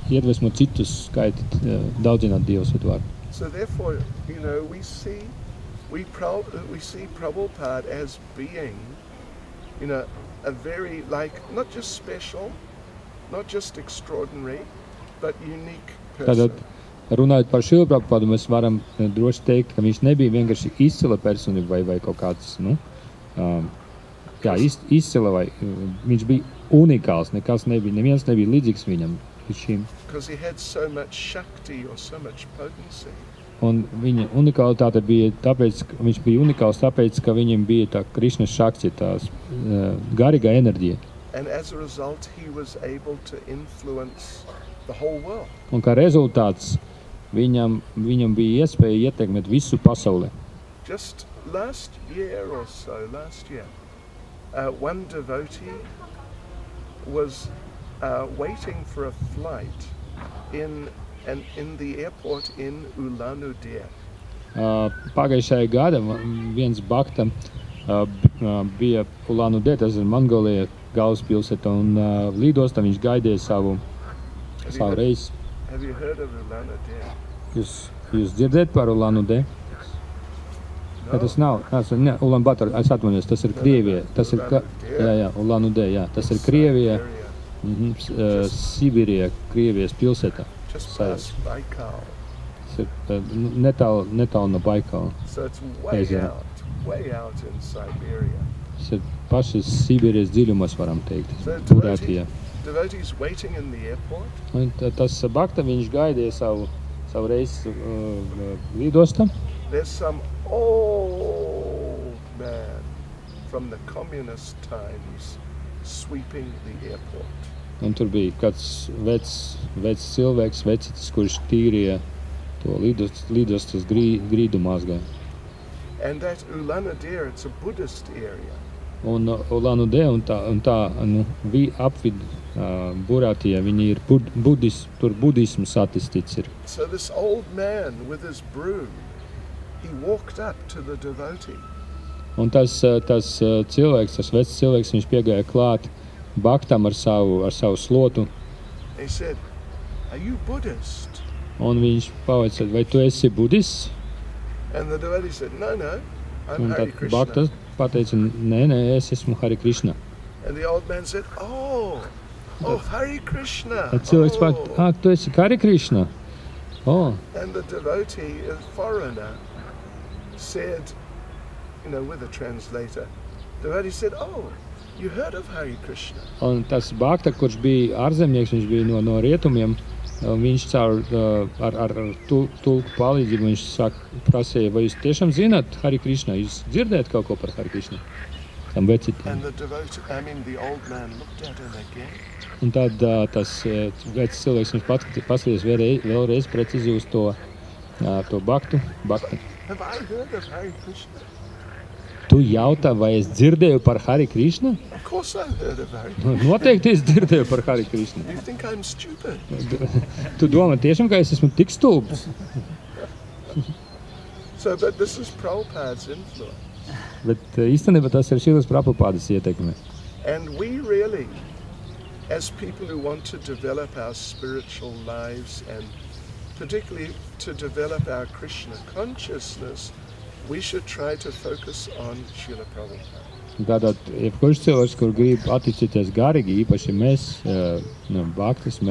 iedvesmot citus skaitīt, daudzināt Dievu svetu vārdu. So therefore, you know, we see Prabhupada as being, you know, a very, like, not just special, not just extraordinary, but unique person. Tātad, runājot par Šrilu Prabhupādu, mēs varam droši teikt, ka viņš nebija vienkārši izcila personība vai kaut kāds, izcila vai viņš bija unikāls, neviens nebija līdzīgs viņam. Because he had so much Shakti or so much potency. Un viņa unikalitāte bija tāpēc, ka viņš bija unikāls tāpēc, ka viņam bija tā Krišnas šakti, tās garīgā enerģija. And as a result, he was able to influence the whole world. Un kā rezultāts viņam bija iespēja ietekmēt visu pasauli. Just last year, one devotee was waiting for a flight in the airport in Ulan-Ude. Pagājušajā gada viens bhakta bija Ulan-Ude, tas ir Mongolija galvaspilsēta, un lidostā viņš gaidīja savu reisi. Have you heard of Ulan-Ude? Jūs dzirdēt par Ulan-Ude? No. Tas nav, Ulan-Bator, es atvainojos, tas ir Krievija. Tas ir Ulan-Ude, jā, tas ir Krievija, Sibīrija, Krievijas pilsēta. Just past Baikal. Tas ir netālu no Baikala. So it's way out in Siberia. Tas ir pašas Sibīrijas dziļumos, varam teikt, So Burātijā. devotees waiting in the airport. Un tas bhakta, viņš gaidīja savu reisi lidostā. There's some old man from the communist times sweeping the airport. Un tur bija kāds vecs cilvēks, vecitis, kurš tīrīja to lidostas grīdu mazgāja. And that Ulan-Ude, it's a Buddhist area. Un Ulan-Ude un tā apvid Burātijā, viņi ir tur budisms attīstīts ir. So this old man with his broom, he walked up to the devotee. Un tas cilvēks, tas vecs cilvēks, viņš piegāja klāt bhaktam ar savu slotu. He said, "Are you Buddhist?" Un viņš pavaicāja, vai tu esi budists? And the devotee said, "No, I'm Un Hare tad Krishna." bhaktas pateica, nē, es esmu Hare Krishna. And the old man said, "Oh, Hare Krishna." Tad cilvēks Oh. tu esi Hare Krishna. Oh. And the devotee, a foreigner, said, you know, with a translator, the devotee said, "Oh, you heard of Hare Krishna?" Un tas bhakta, kurš bija ārzemnieks, viņš bija no rietumiem, viņš ar tulku palīdzību, viņš prasīja, vai jūs tiešām zināt Hare Krishna, jūs dzirdējat kaut ko par Hare Krishna? Tam vecitam. And the old man looked at him again. Un tad tas vecs cilvēks, viņš paskatījās vēlreiz precīzi uz to bhaktu. Have I heard of Hare Krishna? Tu jautā, vai es dzirdēju par Hare Krishna? Of course I've heard of Hare Krishna. Noteikti es dzirdēju par Hare Krishna. You think I'm stupid? Tu domā tiešām, ka es esmu tik stulbs? So, but this is Prabhupada's influence. Bet īstenībā tas ir Šrilas Prabhupādas ietekme. And we really, as people who want to develop our spiritual lives and particularly to develop our Krishna consciousness, we should try to focus on Srila Prabhupada. Tātad, jebkurš cilvēks, kur grib attīstīties garīgi, īpaši mēs, bhaktis,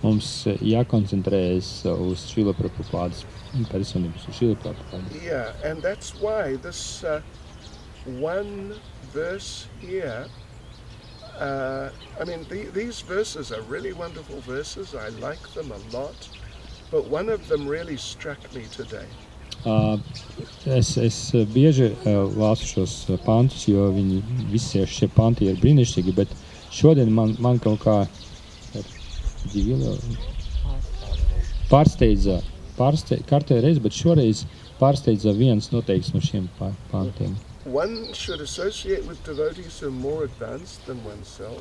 mums jākoncentrējas uz Šrila Prabhupādas personības, uz Šrila Prabhupādas. Yeah, and that's why this one verse here, these verses are really wonderful verses. I like them a lot, but one of them really struck me today. Es bieži lasu šos pantus, jo viņi visi šie panti ir brīnišķīgi, bet šodien man kaut kā pārsteidza kārtējo reizi, bet šoreiz pārsteidza viens noteikts no šiem pantiem. One should associate with devotees who are more advanced than oneself.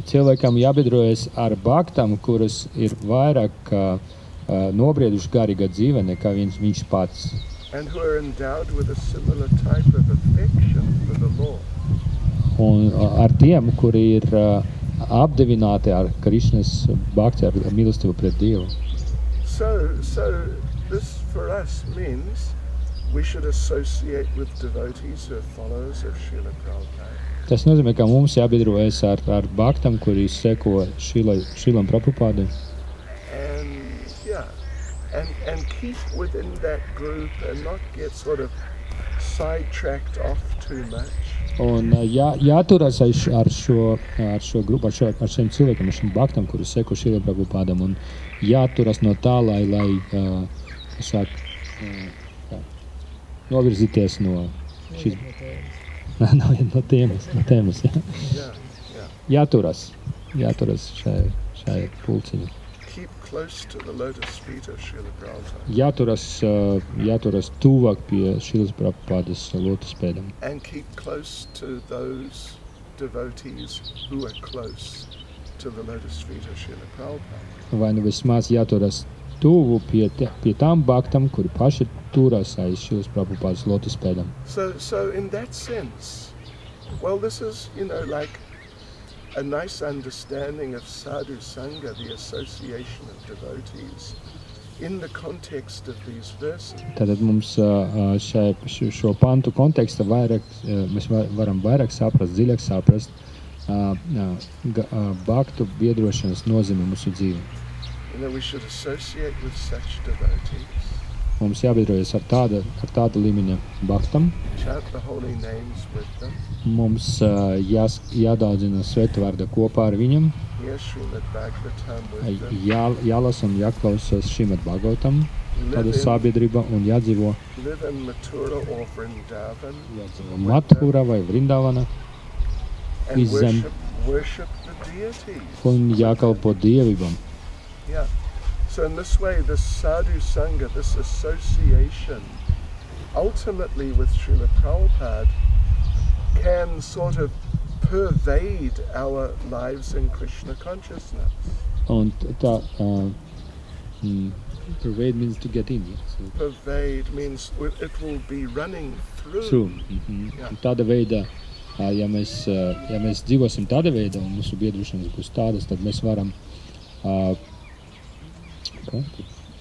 Cilvēkam jābiedrojas ar bhaktam, kuras ir vairāk nobrieduši garīgā dzīve nekā viņš pats. And who are endowed with a similar type of affection for the Lord. Un ar tiem, kuri ir apdevināti ar Krišnas bhakti, ar mīlestību pret Dievu. So this for us means we should associate with devotees who are followers of Srila Prabhupada. Tas nozīmē, ka mums jābiedrojas ar bhaktam, kuri seko Šrilam Prabhupādam. And keep within that group and not get sort of sidetracked off too much. Un jāturas ar šo grupu, ar šiem cilvēkiem, ar šiem bhaktam, kuri seko Šrilam Prabhupādam, un jāturas no tā, lai novirzīties no šīs no tēmas. Jāturas šai pulciņu. Keep close to the lotus feet of Srila Prabhupada. Jāturas tuvāk pie Šrilas Prabhupādas lotus pēdām. And keep close to those devotees who are close to the lotus feet of Srila Prabhupada. Vai nu vismaz jāturas tuvu pie tām bhaktam, kuri paši turas aiz Šrilas Prabhupādas lotus pēdām. So in that sense, well, this is, like a nice understanding of sadhu sangha, the association of devotees, in the context of these verses. Tātad mums šo pantu konteksta mēs varam vairāk saprast, dziļāk saprast bhaktu biedrošanas nozīmi mūsu dzīvi. We should associate with such devotees. Mums jābiedrojas ar tādu līmeņa bhaktam. Chant the holy names with them. Mums jādaudzina svētvārda kopā ar viņam. Jālasa un jāklausās Šrimad Bhagavatam. Tāda sabiedrība un jādzīvo Mathura vai Vrindavana izzem un jākalpo dievībām. Yeah. So in this way, this sadhu sangha, this association, ultimately with Srila Prabhupada, can sort of pervade our lives in Krishna consciousness. Un tā, pervade means to get in. So. Pervade means it will be running through. Yeah. Tāda veida, ja mēs dzīvosim tāda veida un mūsu biedrošanas būs tādas, tad mēs varam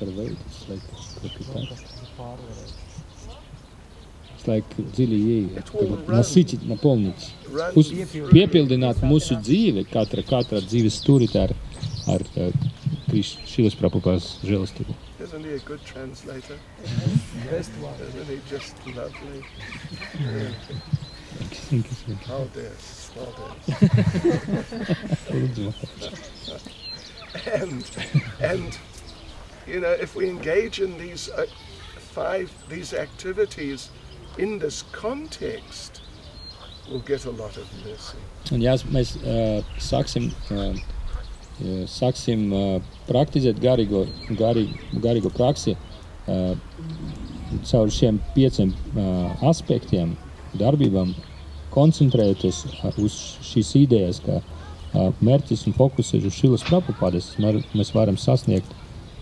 pervade, it's like dziļi ieiet, nasīķit, naполнить, piepildināt mūsu dzīvi, katra dzīves stūrīt ar Šrilas Prabhupādas žēlastību. Isn't he a good translator? Best one. Isn't he just lovely? Thank you. How dare. And if we engage in these activities in this context, we'll get a lot of mercy. Un ja mēs sāksim praktizēt garīgo praksi caur šiem 5 aspektiem, darbībām, koncentrēties uz šīs idejas, ka mērķis un fokus ir uz Šrilas Prabhupādas, mēs varam sasniegt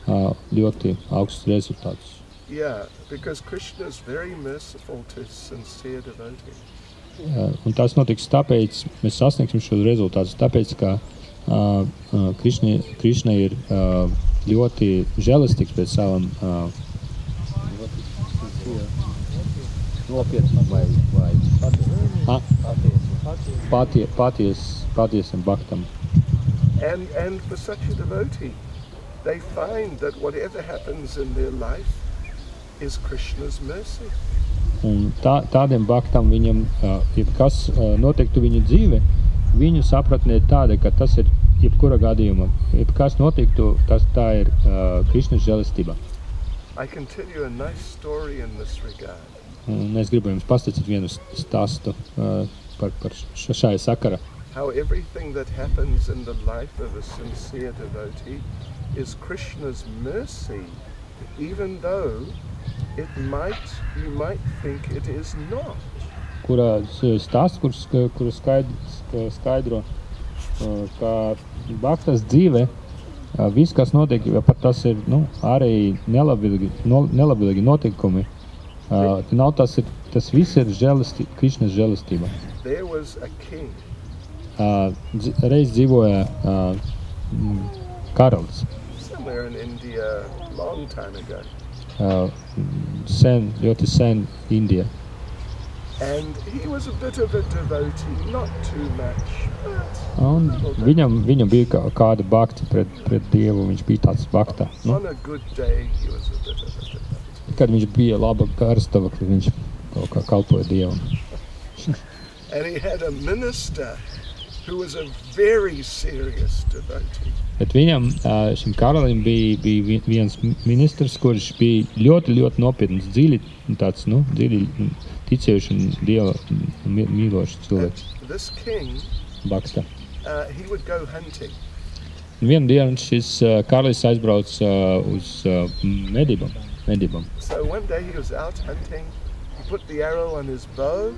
ļoti augstus rezultātus. Yeah, because Krishna is very merciful to sincere devotees. Un tas notiks tāpēc, mēs sasniegsim šos rezultātus, tāpēc, ka Krishna ir ļoti žēlastīgs pēc savam nopietni vai ha? Patiesam bhaktam. And for such a devotee, they find that whatever happens in their life is Krishna's mercy. Un tādiem bhaktam viņam, kas notiktu viņu dzīve, viņu sapratne ir tāda, ka tas ir jebkura gadījuma, kas notiktu, tā ir Krishnas žēlastība. I can tell you a nice story in this regard. Un es gribu jums pastāstīt vienu stāstu par šajā sakarā. How everything that happens in the life of a sincere devotee is Krishna's mercy, even though you might think it is not. Kurā stāsts, kuru skaidro, ka bhaktas dzīve, viss, kas notiek, pat tas ir arī nelabvēlīgi notikumi, nav tas viss ir Krishnas žēlastība. There was a king. Reiz dzīvoja karalis. Somewhere in India, long time ago. Ļoti sen Indijā. And he was a bit of a devotee, not too much, but Un viņam bija kāda bhakti pret Dievu, viņš bija tāds bhaktā. on a good day he was a bit of a devotee. Kad viņš bija laba garstava, kad viņš kaut kā kalpoja Dievam. And he had a minister who was a very serious devotee. Bet viņam, šim karalim bija viens ministrs, kurš bija ļoti nopietns, dziļi ticējuši un Dieva mīloši cilvēks. This king, Bhakta. he would go hunting. Vienu dienu šis karalis aizbrauc uz medībām. So one day he was out hunting, he put the arrow on his bow,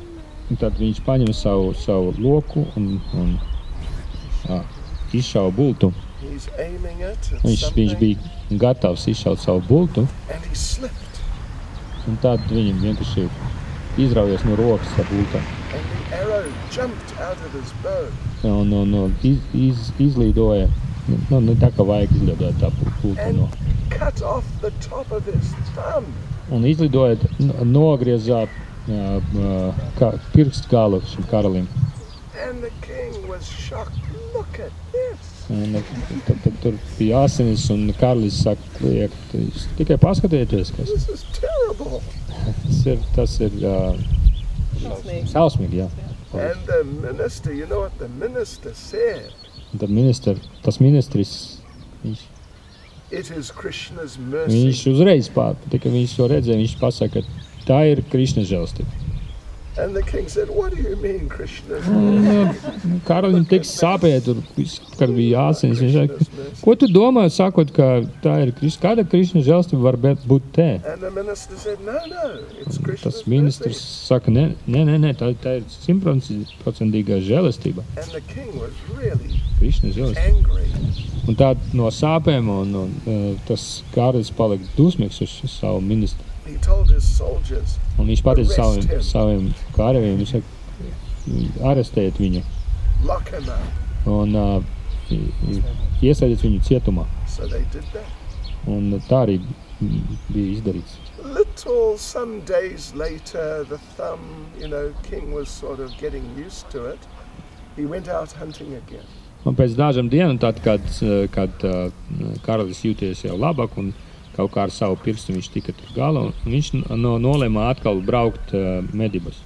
Un tad viņš paņem savu loku un izšauja bultu. he's aiming it at Viņš something, bija gatavs izšaut savu bultu, and he slipped, un tad viņam vienkārši izraujies no rokas tā bulta. and the arrow jumped out of his bow. Un izlīdoja, tā kā vajag izlīdoja tā bulta And cut off the top of his thumb. un izlidoja, nogriezā pirkstu galu šim karalim. And the king was shocked. Look at this. Un tad tur bija asinis, un karalis saka, tikai paskatieties, kas This is terrible. tas ir šausmīgi, jā. And the minister, you know what the minister said? Un tad tas ministris, It is Krishna's viņš mercy. uzreiz tikai viņš to redzēja, viņš pasaka, ka tā ir Krishna žēlastība. And the king said, what do you mean Krishna's Un mercy? karalim tik sāpēja tur, kad bija asinis. Viņš saka, ko tu domā, sakot, ka tā ir kāda Krishna žēlastība var būt te? And the minister said, no, it's Tas Krishna's ministrs mercy. saka, nē, tā ir 100% žēlastība. And the king was really Krishna žēlastība. angry. Un tā no sāpēm un tas karalis palika dusmīgs uz savu ministru. He told his soldiers, Un viņš pateica Arrest him. saviem karavīriem, viņš saka, arestējiet viņu lock him up. un iesaļiet viņu cietumā. So they did that. Un tā arī bija izdarīts. Some days later, the thumb, king was sort of getting used to it. He went out hunting again. Un pēc dažām dienām, tad, kad karalis jūties jau labāk un kaut kā ar savu pirkstu viņš tika tur galā, un viņš nolēma atkal braukt medībās.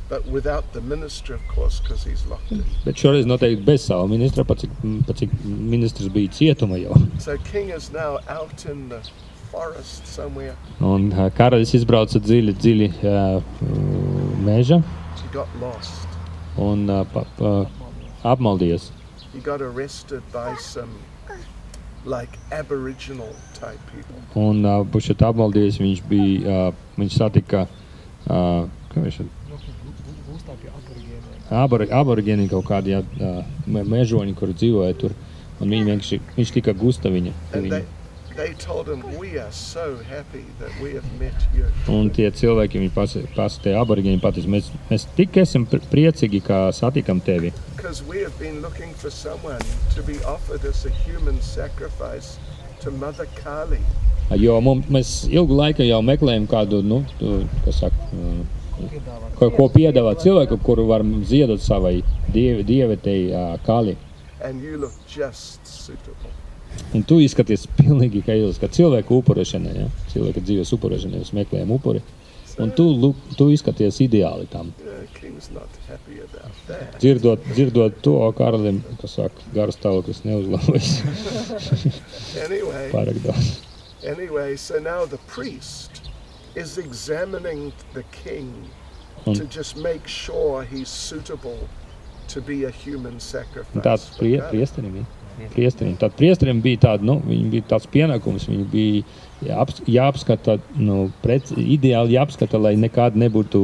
But without the minister, of course, because he's locked in. Bet šoreiz noteikti bez savu ministra, pat cik ministrs bija cietuma jau. So king is now out in the forest somewhere. Un karalis izbrauca dziļi meža He got lost. un apmaldījies. He got arrested by some Aboriginal type people. Un pušet apmaldījies, viņš satika, kā viņš aborigēni kaut kādi mežoņi, kuri dzīvoja tur, un viņš tika gusta viņa. And they told him, we are so happy that we have met you. Un tie cilvēki, tie aborigēni pateica, mēs tik esam priecīgi, kā satikam tevi. Because we have been looking for someone to be offered as a human sacrifice to Mother Kali. Jo mēs ilgu laiku jau meklējam kādu, kas saka, ko piedāvāt cilvēku, kuru var ziedot savai dievetei kali. And you look just suitable. Un tu izskaties pilnīgi kā cilvēku upurēšanai, ja? Cilvēka dzīves upurēšanai, jūs meklējam upuri. Un tu izskaties ideāli tam. King's not happy about that. Dzirdot to, karalim, kas saka, garas stāvoklis neuzlabojas. Pārāk daudz. Anyway, so now the priest is examining the king to just make sure he's suitable to be a human sacrifice. Tāds priesterim. Tad priesterim bija tāds pienākums, viņi bija jāapskata, ideāli jāapskata, lai nekāda nebūtu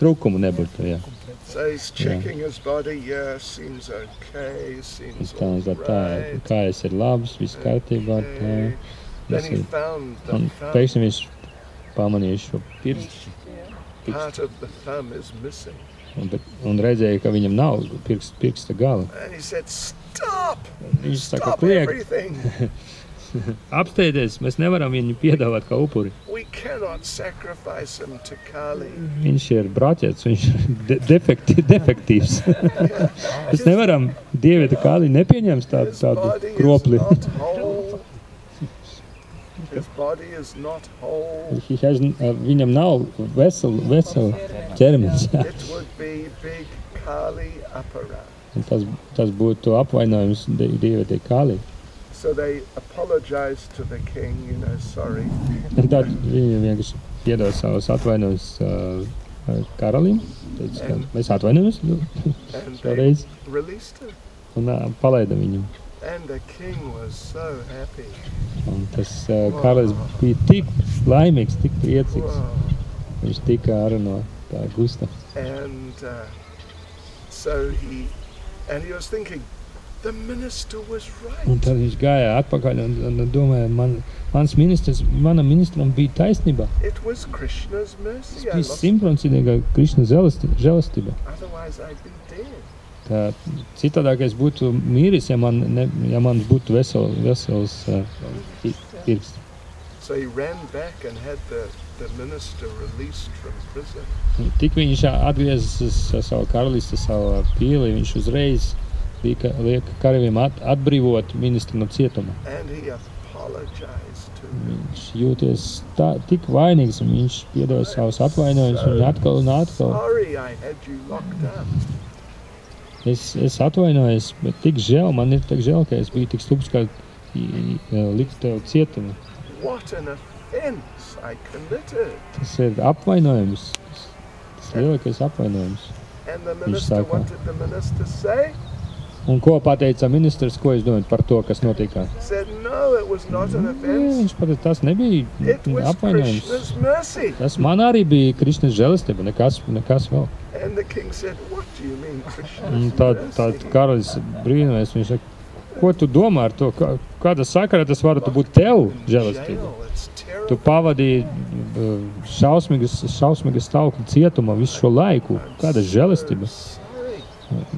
trūkumu nebūtu, jā. So he's checking his body, yeah, seems okay, seems all right. Kājas ir labs, viss kārtībā. Then he found the Un pēkšņi viņš pamanīja šo pirkstu. part of the thumb is missing. Un redzēja, ka viņam nav pirksta gala. And he said, stop! Viņš saka, Stop kliek, everything! apsteidzies, mēs nevaram viņu piedāvāt kā upuri. We cannot sacrifice him to Kali. Viņš ir braķēts, viņš ir defektīvs. Mēs nevaram, dieviete Kali nepieņems tādu kropli. His body is not whole. Viņam nav vesela ķermenis. It would be big Kali apparat. Tas būtu apvainojums dievietei Kali. So they apologized to the king, sorry. Tad viņi vienkārši piedod savus atvainojumus karalim. Mēs atvainojamies And šoreiz. they released him. Un palaida viņu. And the king was so happy. Un tas karalis bija tik laimīgs, tik priecīgs. Wow. Viņš tika ārā no tā gusta. And so he was thinking, the minister was Un right. tad viņš gāja atpakaļ un domāja, manam ministram bija taisnība. It was Krishna's mercy. Tas bija simtprocentīga Krišna žēlastība. Otherwise I'd be dead. Tā citādāk es būtu mīris, ja man būtu vesels pirksts. So he ran back and had the minister released from prison. Tik viņš atgriezis savu karalisti, savu pīli, viņš uzreiz liek karavīm atbrīvot ministru no cietuma. And he apologized to him. Viņš jūties tik vainīgs, un viņš piedod savus atvainojumus, un atkal un atkal. Sorry, I had you locked up. Es atvainojos, bet tik žēl, man ir tik žēl, ka es biju tik stupds, ka likt tev cietumu. What an offense I committed. Tas ir apvainojums, tas lielākais apvainojums. And the minister, saka. what did the minister say? Un ko pateica ministrs, ko es domāju par to, kas notika? Said, no, it was not an offense. Viņš pateica, tas nebija It was apvainojums. Krishna's mercy. Tas man arī bija Krišnas žēlastība, nekas vēl. And the king said, what do you mean Un Krishna's tad mercy? karalis brīnojas, viņš saka, ko tu domā ar to? Kāda sakara tas varētu būt tev žēlastība? Jail, it's Tu terrible. pavadīji šausmīgu stāvokli cietumā visu šo laiku. Kāda žēlastība? Sorry.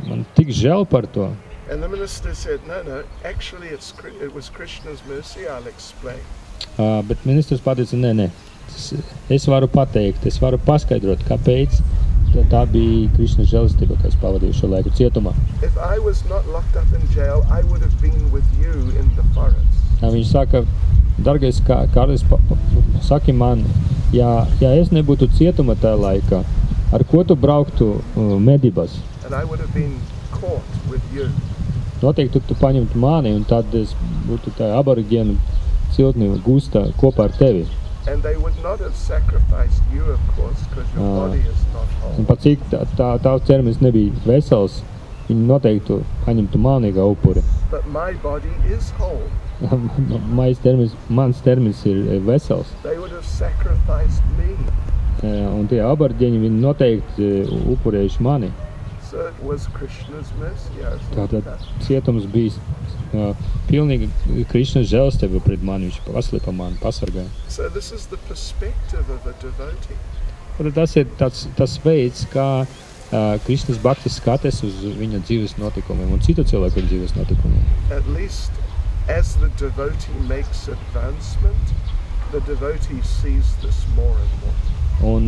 Man tik žēl par to. And the minister said, no, actually it was Krishna's mercy, I'll explain. Bet ministrs pateica, nē. Es varu pateikt, es varu paskaidrot, kāpēc tā bija Krišnas žēlastība, ka es pavadīju šo laiku cietumā. If I was not locked up in jail, I would have been with you in the forest. Viņš saka, dargais karalis, saki man, ja es nebūtu cietuma tajā laikā, ar ko tu brauktu medībās? And I would have been caught with you. Noteikti tu paņemtu mani, un tad es būtu tā aborigēnu ciltni gūstā kopā ar tevi. And they would not have sacrificed you, of course, because your body is not Un whole. pat cik tavs ķermenis nebija vesels, viņi noteikti paņemtu mani kā upuri. But my body is whole. Mans ķermenis ir vesels. They would have sacrificed me. Un tie aborigēni, viņi noteikti upurējuši mani. So it was Krishna's mercy. I was Tātad locked up. cietums bija pilnīgi Krišnas žēlastība pret mani, viņš paslipa mani, pasargāja. So this is the perspective of a devotee. Un tas ir tas veids, kā Krišnas bhaktis skatās uz viņa dzīves notikumiem un citu cilvēku dzīves notikumiem. At least as the devotee makes advancement, the devotee sees this more and more. Un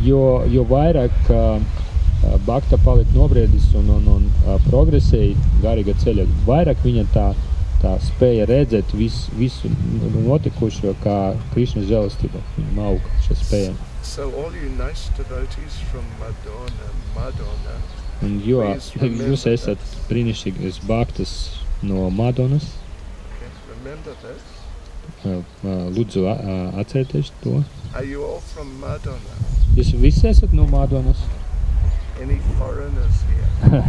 jo vairāk Bhakta palika nobriedis un progresēja garīga ceļa, vairāk viņa tā spēja redzēt visu notikušo kā Krišnas žēlastība. Viņam auga šī spēja. So all you nice devotees from Madonna, Un jo jūs esat brīnišķīgas Bhaktas no Madonas, okay, remember this. Lūdzu atcerieties to. Are you all from Madonna? Jūs visi esat no Madonas? Any foreigners here?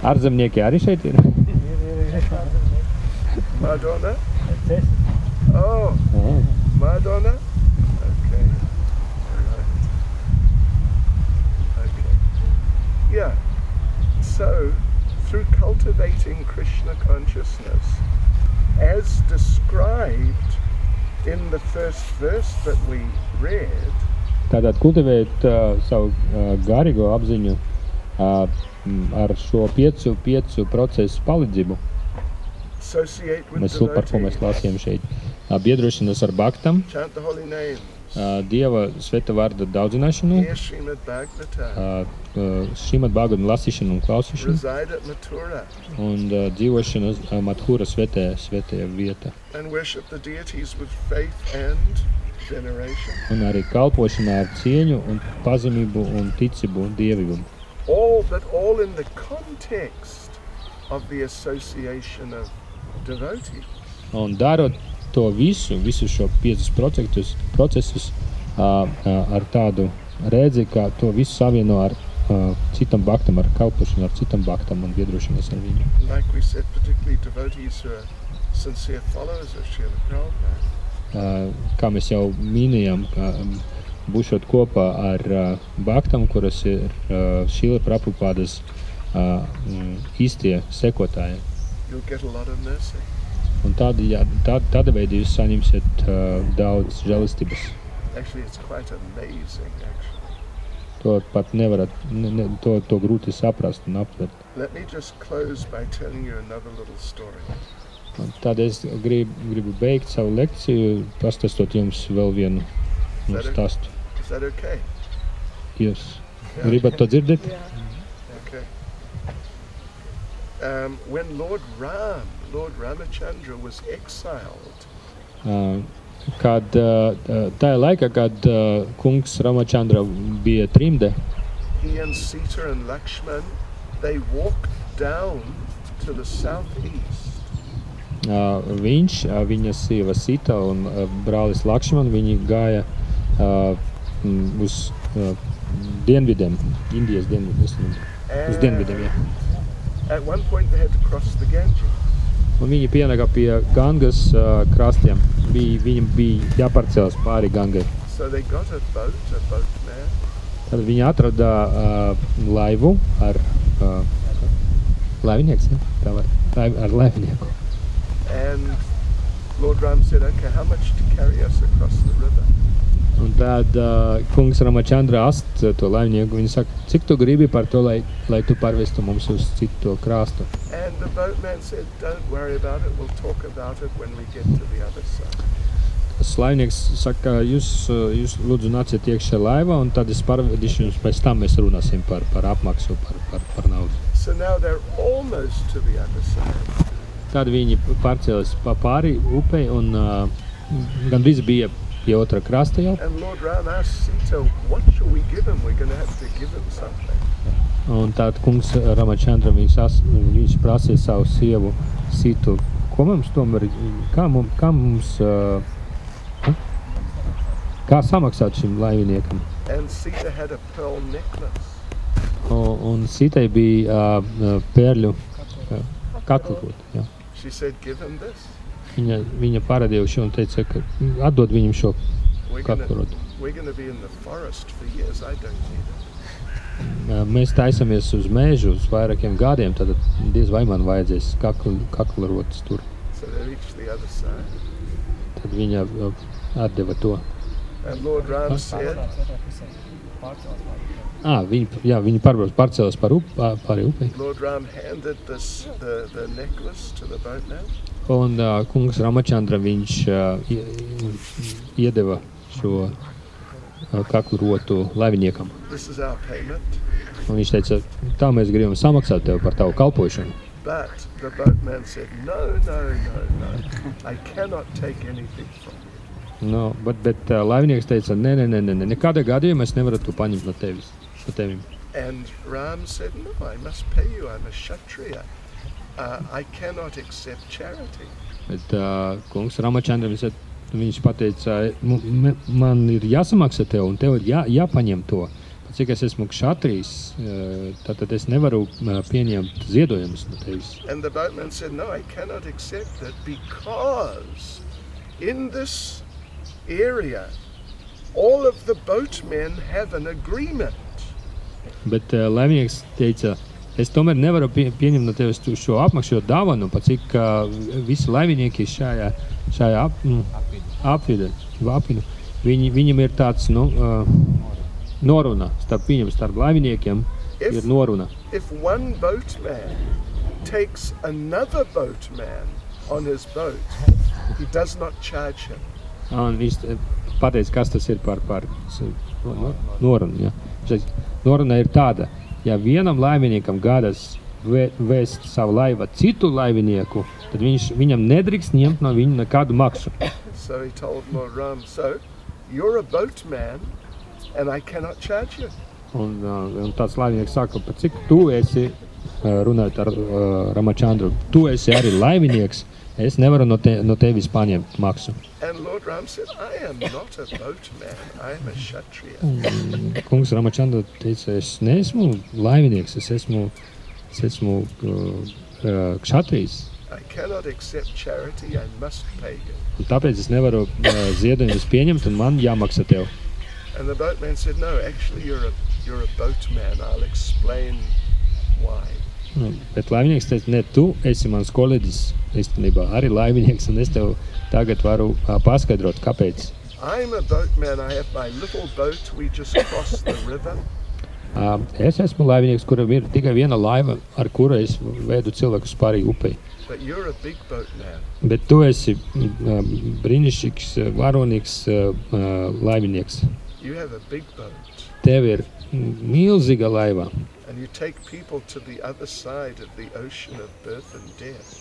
Ārzemnieki arī šeit ir? Madonna? Oh, Madonna? Okay. Right. Okay. Yeah. So, through cultivating Krishna consciousness, as described in the first verse that we read, Tātad kultivēt savu garīgo apziņu ar šo piecu procesu palīdzību. associate with Mēs par ko mēs lasījām šeit. Biedrošanos ar Bhaktam, chant the holy names, Dieva sveta vārda daudzināšanu, hear Srimad Bhagavatam, Šrimad Bhagavatam lasīšanu un klausīšanu, reside at Mathura, un dzīvošanu Mathura svētajā vieta. and worship the deities with faith and veneration. Un arī kalpošanā ar cieņu un pazemību un ticību un dievību. All in the context of the association of devotees. Un darot to visu šo 5 procesus ar tādu redzi, ka to visu savieno ar citam Bhaktam, ar kalpošanu ar citam Bhaktam un biedrošanos ar viņu. Like we said, particularly devotees who are sincere followers of Srila Prabhupada. Kā mēs jau minējām, būšot kopā ar Bhaktam, kuras ir Šrila Prabhupādas īstie sekotāji. You'll get a lot of mercy. Un tāda veida jūs saņemsiet daudz žēlistības. Actually, it's quite amazing, actually. To pat nevarat, to grūti saprast un aptvert. Let me just close by telling you another little story. Un tad es gribu beigt savu lekciju, pastāstot jums vēl vienu stāstu. Is that okay? Jūs gribat to dzirdēt? Okay. When Lord Ramachandra was exiled, Kad tajā laikā, kad kungs Ramachandra bija trimde, he and Sita and Lakshman, they walked down to the southeast. viņa sieva Sita un brālis Lakshman, viņi gāja uz dienvidiem, Indijas dienvidiem, uz dienvidiem, jā. At one point they had to cross the Ganges. Un viņi pienāka pie Gangas krastiem. Viņam bija jāpārcēlas pāri Gangai. So they got a boatman. Tad viņi atrada laivu ar laivinieks, ja? Tā var, ar laivinieku. And Lord Ram said, okay, how much to carry us across the river? Un tad kungs Ramachandra ast to laivinieku. Viņi saka, cik tu gribi par to, lai tu pārvestu mums uz citu krāstu? And the boatman said, don't worry about it, we'll talk about it when we get to the other side. Laivnieks saka, jūs lūdzu nāciet iekšā laivā, un tad es pārvedīšu jums, pēc tam mēs runāsim par apmaksu, par naudu. So now they're almost to the other side. Tad viņi pārcēlas pāri upei un gandrīz bija pie otra krasta jau. And Lord Ram asked Sita, what shall we give him? We're going to have to give him something. Un tad kungs Ramachandra viņš prasīja savu sievu Situ, ko mums tomēr, kā samaksāt šim laiviniekam? And Sita had a pearl necklace. Un Sitai bija pērļu kaklot. Ja. She said, give him this. Viņa parādīja šo un teica, ka atdod viņam šo kaklotu. We're going to be in the forest for years. I don't need it. Mēs taisamies uz mēžu uz vairākiem gadiem, tad diez vai man vajadzēs kaklotas tur. So they reached the other side. Tad viņa atdeva to. And Lord Ram said, Viņi pārcēlās pāri upei. Lord Ram handed the necklace to the boatman. Un kungs Ramachandra viņš iedeva šo kaklu rotu laiviniekam. This is our payment. Un viņš teica, tā mēs gribam samaksāt tev par tavu kalpošanu. But the boatman said, no, I cannot take anything from you. No, bet laivinieks teica, nē, nekādā gadījumā es nevaru to paņemt no tevim. And Ram said, no, I must pay you, I'm a Kshatriya. I cannot accept charity. Bet kungs Ramachandra, viņš pateica, man ir jāsamaksā tev, un tev ir jāpaņem to. Cik es esmu kšatrijs, tad es nevaru pieņemt ziedojumus no tevis. And the boatman said, no, I cannot accept it because in this area, all of the boatmen have an agreement. Bet laivnieks teica, es tomēr nevaru pieņemt no tevis šo apmakšo dāvanu, pat cik visi laivinieki šajā apvidu, viņam ir tāds, noruna, starp laiviniekiem ir noruna. If one boatman takes another boatman on his boat, he does not charge him. Un viņš pateica, kas tas ir par norunu. Ja? Noruna ir tāda, ja vienam laiviniekam gādas vēst savu laivu citu laivinieku, tad viņam nedrīkst ņemt no viņa nekādu maksu. So he told Lord Ram, so you're a boatman and I cannot charge you. Un tāds laivinieks saka, pat cik tu esi, runājot ar Ramachandru, tu esi arī laivinieks, es nevaru no tevis paņemt maksu. And Lord Ram said, I am not a boatman, I am a Kshatriya. Kungs Ramachandra teica, es neesmu laivinieks, es esmu kšatrijs. I cannot accept charity, I must pay you. Un tāpēc es nevaru ziedojumus pieņemt, un man jāmaksā tev. And the boatman said, no, actually you're a boatman, I'll explain why. Bet laivinieks teica, ne, tu esi mans kolēģis, īstenībā arī laivinieks, un es tev tagad varu paskaidrot, kāpēc. I'm a boatman, I have my little boat, we just crossed the river. Es esmu laivinieks, kuram ir tikai viena laiva, ar kuru es vedu cilvēkus pārī upei. But you're a big boatman. Bet tu esi brīnišķīgs, varonīgs laivinieks. You have a big boat. Tev ir milzīga laiva. And you take people to the other side of the ocean of birth and death.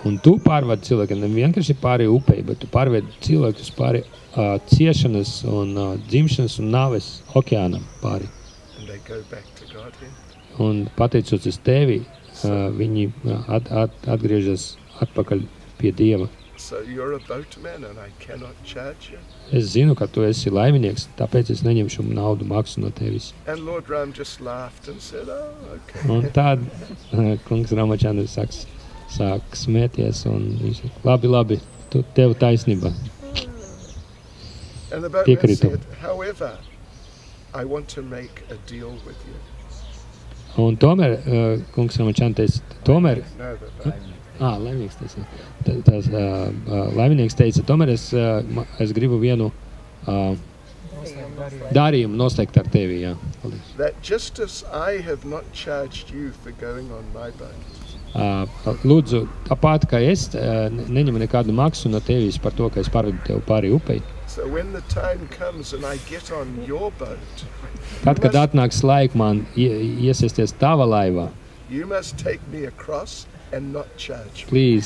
Un tu pārved cilvēkiem ne vienkārši pāri upei, bet tu pārved cilvēkus pāri ciešanas un dzimšanas un nāves okeānam pāri. And they go back to Godhead. Un pateicoties tevi, viņi atgriežas atpakaļ pie Dieva. So you're a boatman and I cannot charge you. Es zinu, ka tu esi laivinieks, tāpēc es neņemšu naudu maksu no tevis. And Lord Ram just laughed and said, oh, okay. Un tad kungs Ramachandra sāk smēties un viņš saka, labi, tev taisnība. And the boatman said, however, I want to make a deal with you. Un tomēr, kungs Ramachandra teica, tomēr... Laimnieks teica. Laimnieks teica, tomēr es gribu vienu darījumu noslēgt ar tevi, jā. That just as I have not charged you for going on my boat. Lūdzu, tāpat, ka es neņemu nekādu maksu no tevis par to, ka es pārvedu tev pāri upei. So when the time comes and I get on your boat, tad, kad atnāks laika man iesaisties tava laivā, you must take me across and not charge me.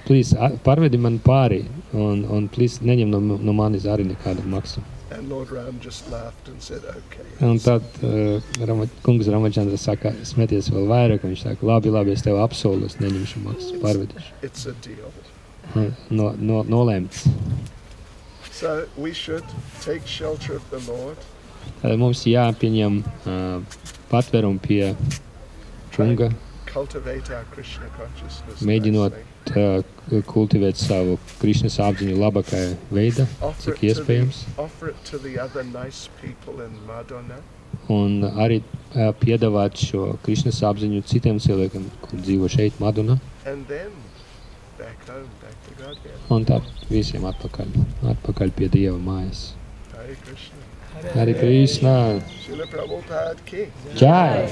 Please, pārvedi man pāri un please, neņem no manis arī nekādu maksu. And Lord Ram just laughed and said, okay. Un tad kungs Ramachandra saka, smeties vēl vairāk, un viņš saka, labi, es tev apsolu, es neņemšu maksu, pārvedīšu. It's a deal. Nolēmts. So we should take shelter of the Lord. Mums jāpieņem patverumu pie kunga, Cultivate our Krishna consciousness. mēģinot kultivēt savu Krišnas apziņu labākajā veidā, cik iespējams. Offer it to the other nice people in Madonna. Un arī piedāvāt šo Krišnas apziņu citiem cilvēkiem, kur dzīvo šeit Madonna. And then back home, back to Godhead. Un tā visiem atpakaļ pie Dieva mājas. Hare Krishna. Hare Krishna. Srila Prabhupada ki. Jai.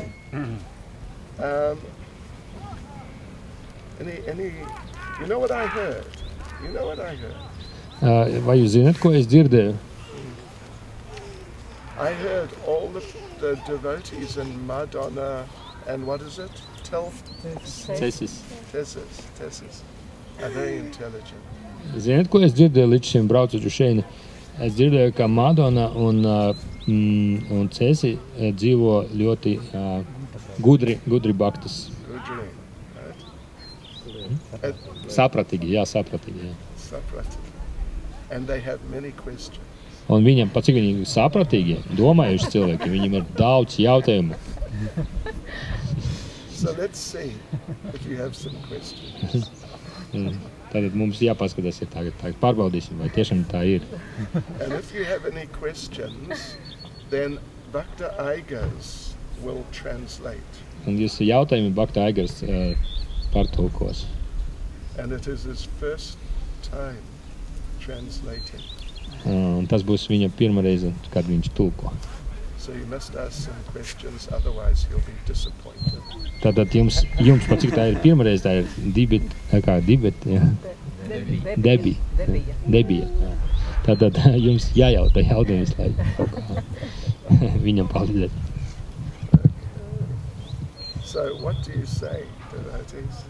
You know what I heard? Vai jūs zināt, ko es dzirdēju? I heard all the devotees in Madonna and what is it? Cesis. Tessis are very intelligent. Ziniet, ko es dzirdēju līdz šim braucot uz šeini? Es dzirdēju, ka Madonna un Cesi dzīvo ļoti gudri baktas. Gudri, right? Sapratīgi, jā, sapratīgi, jā. Sapratīgi. And they have many questions. Un viņam, pat cik viņi sapratīgi, domājuši cilvēki, viņam ir daudz jautājumu. So let's see if you have some questions. Tātad mums jāpaskatās, ja tagad pārbaudīsim, vai tiešām tā ir. And if you have any questions, then Bhakta Aigars will translate. Un jūs jautājumi Bhakta Aigars pārtulkos. And it is his first time translating. Un tas būs viņa pirmā reize, kad viņš tulko. So you must ask some questions, otherwise he'll be disappointed. Tātad jums pat cik tā ir pirmā reize, tā ir debija. Tātad jums jājautā jautājums, lai kaut kā viņam palīdzētu. So what do you say, devotees?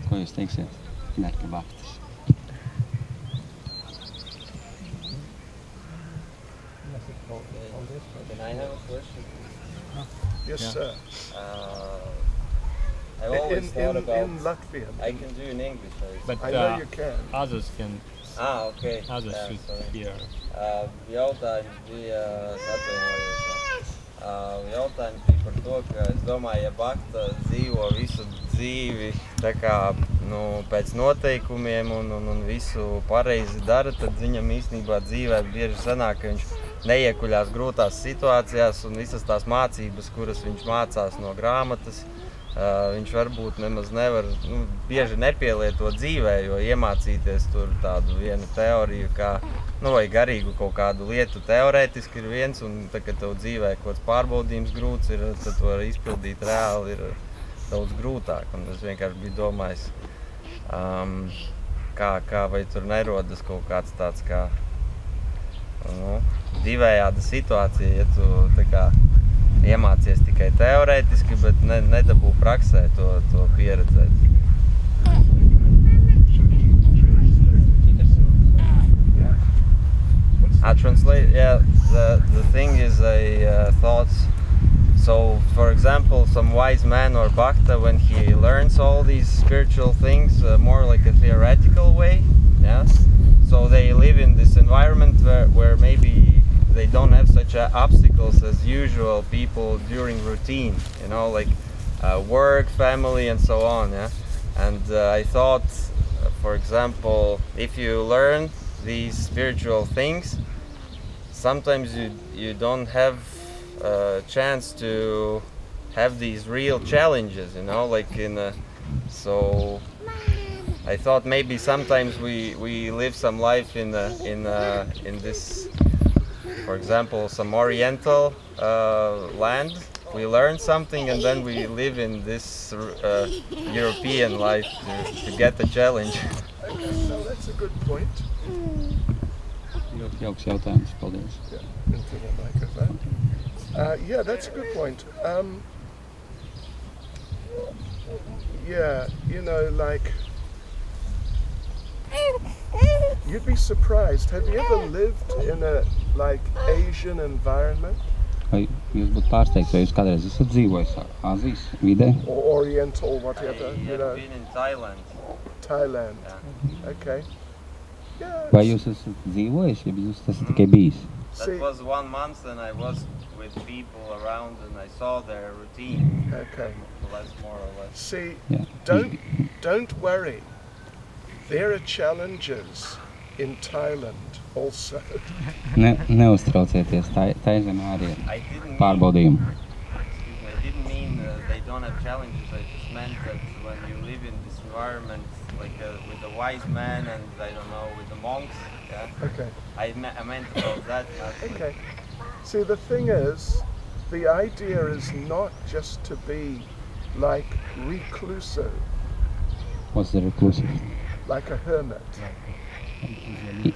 Ko jūs teiksiet? Nerka baktas. Can I have a question? Yes, Yeah. sir. I always thought about. In Latvian. I can do in English. But I know you can. others can, Okay. others Yeah, should sorry. hear. Jautājums bija, jautājums bija par to, ka es domāju, ja Bhakta dzīvo visu dzīvi tā kā, pēc noteikumiem un visu pareizi dara, tad viņam īstenībā dzīvē bieži sanāk, ka viņš neiekuļās grūtās situācijās un visas tās mācības, kuras viņš mācās no grāmatas, viņš varbūt nemaz nevar, bieži nepielieto dzīvē, jo iemācīties tur tādu vienu teoriju, kā, vai garīgu kaut kādu lietu teorētiski ir viens, un tad, kad tev dzīvē kaut kāds pārbaudījums grūts ir, tad to var izpildīt reāli ir daudz grūtāk. Un es vienkārši biju domājis, kā vai tur nerodas kaut kāds tāds kā, divējāda situācija, ja tu tā kā iemācies tikai teorētiski, bet nedabū praksē to pieredzēt. I translate, yeah, the thing is I thought, so for example, some wise man or bhakta, when he learns all these spiritual things more like a theoretical way, yeah, so they live in this environment where maybe they don't have such obstacles as usual people during routine, like work, family, and so on, yeah. And I thought, for example, if you learn these spiritual things, sometimes you don't have a chance to have these real challenges, like so I thought maybe sometimes we live some life in this, for example, some oriental land. We learn something and then we live in this European life to get the challenge. Okay, so that's a good point. Jauks jautājums, paldies. Yeah, into the microphone. Yeah, that's a good point. Yeah, like, you'd be surprised. Have you ever lived in a, like, Asian environment? Vai jūs būtu pārsteigts, vai jūs kādreiz esat dzīvojis Āzijas vidē? Or Oriental, whatever, I have been in Thailand. Thailand. Yeah. Okay. Yeah. Vai jūs esat dzīvojis, ja jūs esat tikai bijis? That was 1 month and I was with people around and I saw their routine. Okay. Less, more or less. See, Yeah. don't worry. There are challenges in Thailand also. Neuztraucieties, tā zemē arī I ir didn't pārbaudījumi. I didn't mean they don't have challenges. I just meant that when you live in this environment, like with the wise man and I don't know, with the monks, yeah. Okay. I meant about that. Okay. See, the thing is, the idea is not just to be like reclusive, What's the reclusive? like a hermit.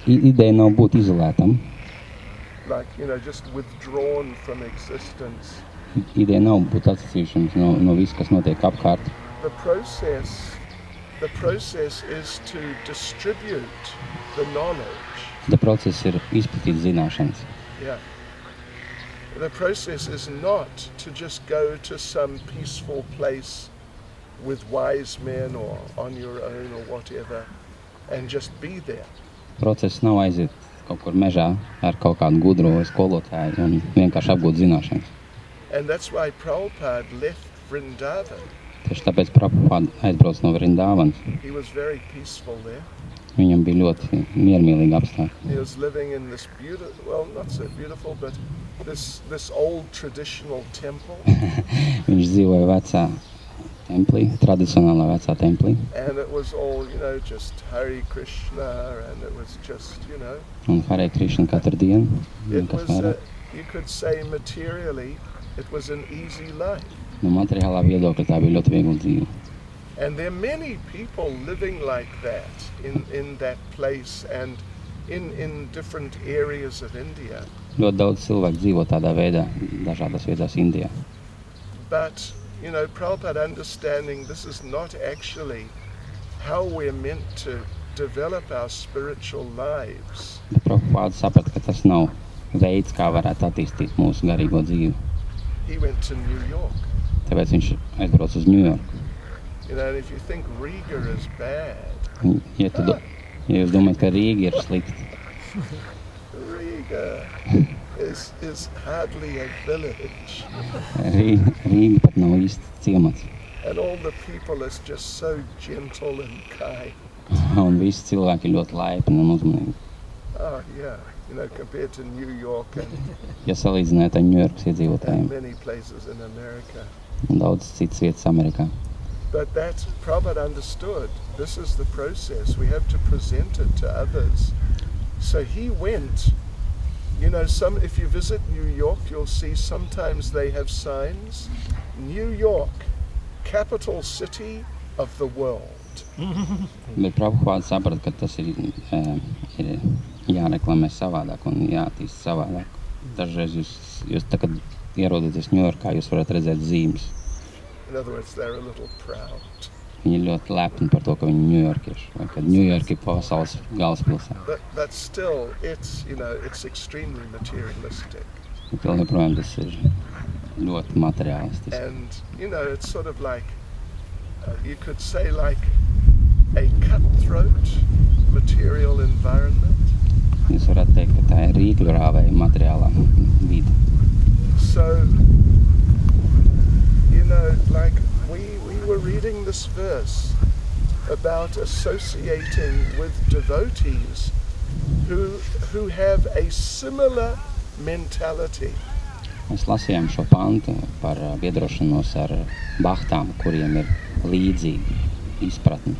Ideja nav būt izolētam. like, you know, just withdrawn from existence. Ideja nav būt atsacīšanas no viss, kas notiek apkārt. The process is to distribute the knowledge. The process ir izplatīt zināšanas. Yeah. The process is not to just go to some peaceful place with wise men or on your own or whatever and just be there. Process nav aiziet kaut kur mežā ar kaut kādu gudro skolotāju un vienkārši apgūt zināšanas. And that's why Prabhupada left Vrindavan. Tieši tāpēc Prabhupada aizbrauc no Vrindavans. He was very peaceful there. Viņam bija ļoti miermīlīgi apstākļi. He was living in this beautiful, well, not so beautiful, but this old traditional temple. Viņš dzīvoja vecā templī, tradicionālā vecā templī. And it was all, you know, just Hare Krishna, and it was just, you know. Un Hare Krishna katru dienu. It was, you could say materially, it was an easy life. No materiālā viedokļa tā bija ļoti viegla dzīve. And there are many people living like that in that place and in different areas of India. Ļoti daudz cilvēku dzīvo tādā veidā, dažādās vietās Indijā. But, you know, Prabhupada understanding this is not actually how we're meant to develop our spiritual lives. Bet Prabhupada saprata, ka tas nav veids, kā varētu attīstīt mūsu garīgo dzīvi. He went to New York. Tāpēc viņš aizbrauc uz New York. You know, and if you think Riga is bad, Ja jūs domājat, ka Rīga ir slikta, Riga is hardly a village. Rīga pat nav īsti ciemats. And all the people is just so gentle and kind. Un visi cilvēki ir ļoti laipni un uzmanīgi. Oh, yeah. You know, compared to New York Ja salīdzināt ar Ņujorkas and iedzīvotājiem many places in America. un daudz citas vietas Amerikā. But that Prabhupada understood. This is the process. We have to present it to others. So he went, you know, if you visit New York, you'll see sometimes they have signs. New York, capital city of the world. Bet Prabhupada saprata, ka tas ir jāreklamē savādāk un jāattīst savādāk. Dažreiz jūs tā, kad ierodaties Ņujorkā, jūs varat redzēt zīmes. In other words, they're a little proud. Viņi ir ļoti lepni par to, ka viņi ir ņujorkieši, vai ka Ņujorka ir pasaules galvaspilsēta. But still, it's, you know, it's extremely materialistic. Bet vēl joprojām tas ir ļoti materiālistiski. And, you know, it's sort of like, you could say like a cutthroat material environment. Jūs varat teikt, ka tā ir rīkļurāvēja materiālā vide. So, you know, like we were reading this verse about associating with devotees who have a similar mentality. Mēs lasījām šo pantu par biedrošanos ar bahtām, kuriem ir līdzīga izpratne,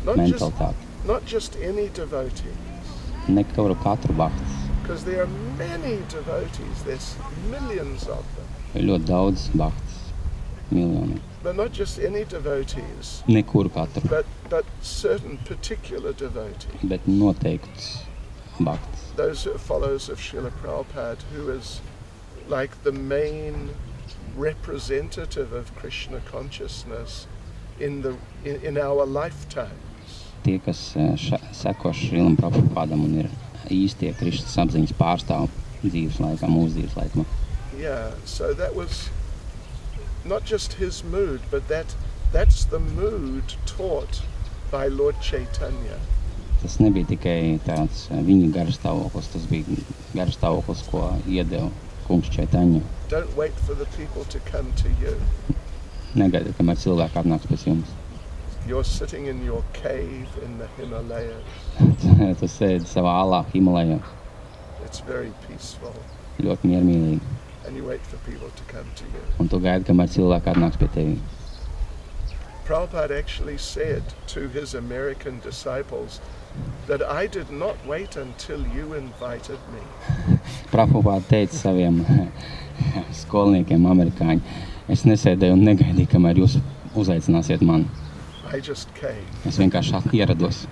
mentalitāte. Not just any devotee. Ne katru bahtas. Because there are many devotees, there's millions of them. Ir ļoti daudz bahtas, miljoni. But not just any devotees, Nekuru katru, but certain particular devotees. bet noteikts bahtas. Those who are followers of Srila Prabhupada, who is like the main representative of Krishna consciousness in our lifetimes. Tie, kas seko Šrilam Prabhupādam un ir īstie Krišnas apziņas pārstāv dzīves laikā, mūsu dzīves laikā. Yeah, so that was not just his mood, but that's the mood taught by Lord Chaitanya. Tas nebija tikai tāds viņa garastāvoklis, tas bija garastāvoklis, ko iedeva kungs Chaitanya. Don't wait for the people to come to you. Negaidi, kamēr cilvēki atnāks pēc jums. You're sitting in your cave in the Himalayas. Tu sēdi savā alā Himalajā, It's very peaceful. ļoti miermīlīgi. And you wait for people to come to you. Un tu gaidi, kamēr cilvēki atnāks pie tevi. Prabhupada actually said to his American disciples that I did not wait until you invited me. Prabhupada teica saviem skolniekiem amerikāņi, es nesēdēju un negaidīju, kamēr jūs uzaicināsiet mani. I just came. Es vienkārši ierados.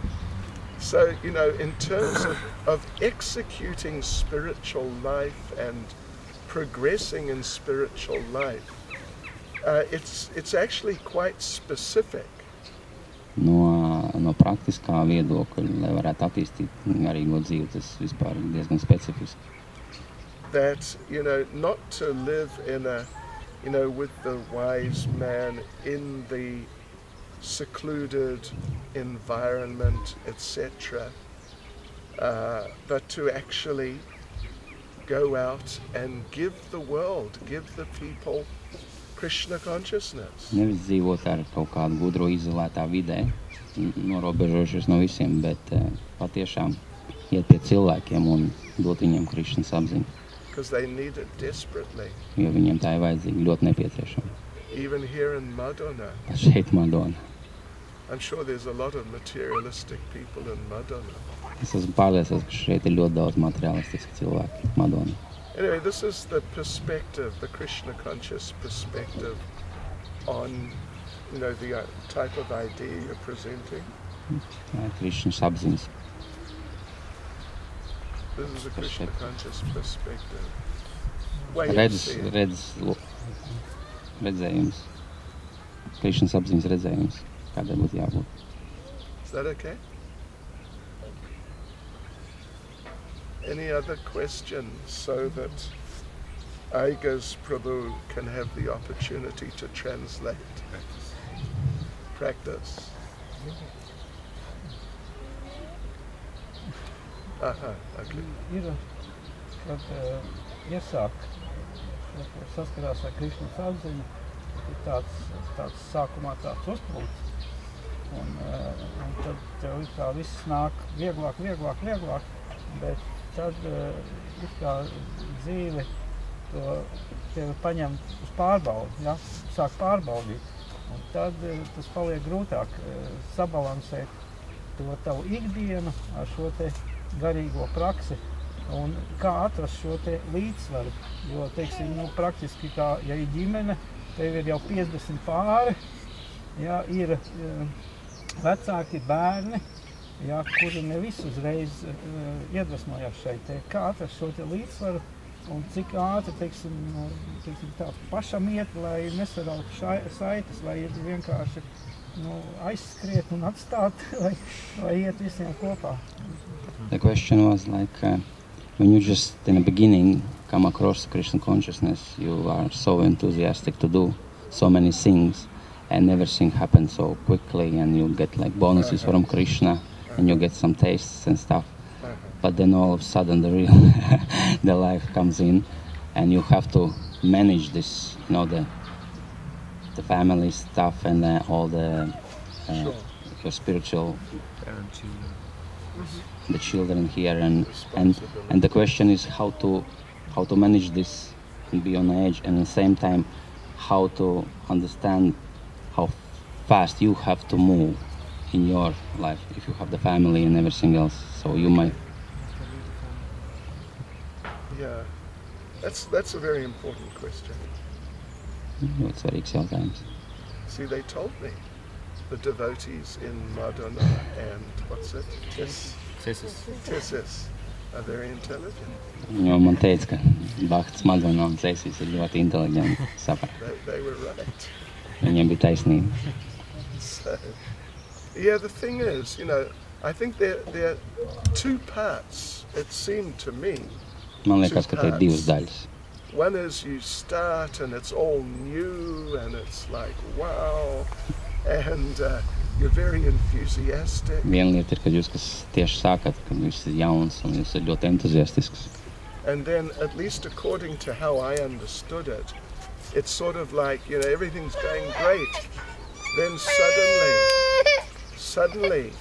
So, you know, in terms of executing spiritual life and progressing in spiritual life, it's actually quite specific. No praktiskā viedokļa, lai varētu attīstīt garīgo dzīvi, tas vispār ir diezgan specifiski. That, you know, not to live in a, you know, with the wise man in the secluded environment, etc., but to actually go out and give the world, give the people Krishna consciousness. Nevis dzīvot ar kaut kādu gudro izolētā vidē, norobežojušies no visiem, bet patiešām iet pie cilvēkiem un dot viņiem Krišnas apziņu. Because they need it desperately. Jo viņiem tā ir vajadzīga, ļoti nepieciešama. Even here in Madonna. Šeit Madonna. I'm sure there's a lot of materialistic people in Madonna. Es esmu pārliecināts, ka šeit ir ļoti daudz materialistisku cilvēku Madonna. Anyway, this is the perspective, the Krishna conscious perspective on, you know, the type of idea you're presenting. Krišnas apziņas. This is a Krishna conscious perspective. Redzējums. Krišnas apziņas redzējums. Kādai būtu jābūt. Is that okay? Any other questions so that Aigas Prabhu can have the opportunity to translate? Practice. Okay. Ir, kad iesāk saskarās ar Krišnas apziņu, ir tāds sākumā tāds uzplūds. Un tad tev it kā viss nāk vieglāk, bet tad it kā dzīve to tevi paņem uz pārbaudi, ja? Sāk pārbaudīt. Un tad tas paliek grūtāk sabalansēt to tavu ikdienu ar šo te garīgo praksi un kā atrast šo te līdzsvaru. Jo, teiksim, praktiski kā, ja ir ģimene, tev ir jau 50 pāri, ja, ir vecāki bērni, ja, kuri ne visu uzreiz iedvesmojās šeit. Kā atrast šo te līdzsvaru un cik ātri, teiksim, tā pašam iet, lai nesarautu saites, lai vienkārši aizskriet un atstāt, lai iet visiem kopā. The question was like, when you just in the beginning come across Krishna consciousness, you are so enthusiastic to do so many things and everything happens so quickly and you get like bonuses from Krishna and you get some tastes and stuff. But then all of a sudden the real the life comes in and you have to manage this, you know, the family stuff and all the your spiritual the children here and the question is how to manage this and be on edge and at the same time how to understand how fast you have to move in your life if you have the family and everything else, so you might. Yeah, that's a very important question. Ļoti svarīgs jautājums. See, they told me, the devotees in Madonna and what's it? Tessis are very intelligent. Jo man teica, ka Bhakts, Madonna un Tessis ir ļoti inteliģenti saprat. They were right. Viņiem bija taisnība. So, yeah, the thing is, you know, I think there are two parts, it seemed to me. Man liekas, ka te ir divas daļas. One is you start and it's all new and it's like, wow, and you're very enthusiastic. Viena lieta ir, kad jūs tieši sākat, kad viss ir jauns un jūs ir ļoti entuziastisks. And then, at least according to how I understood it, it's sort of like, you know, everything's going great. Then suddenly,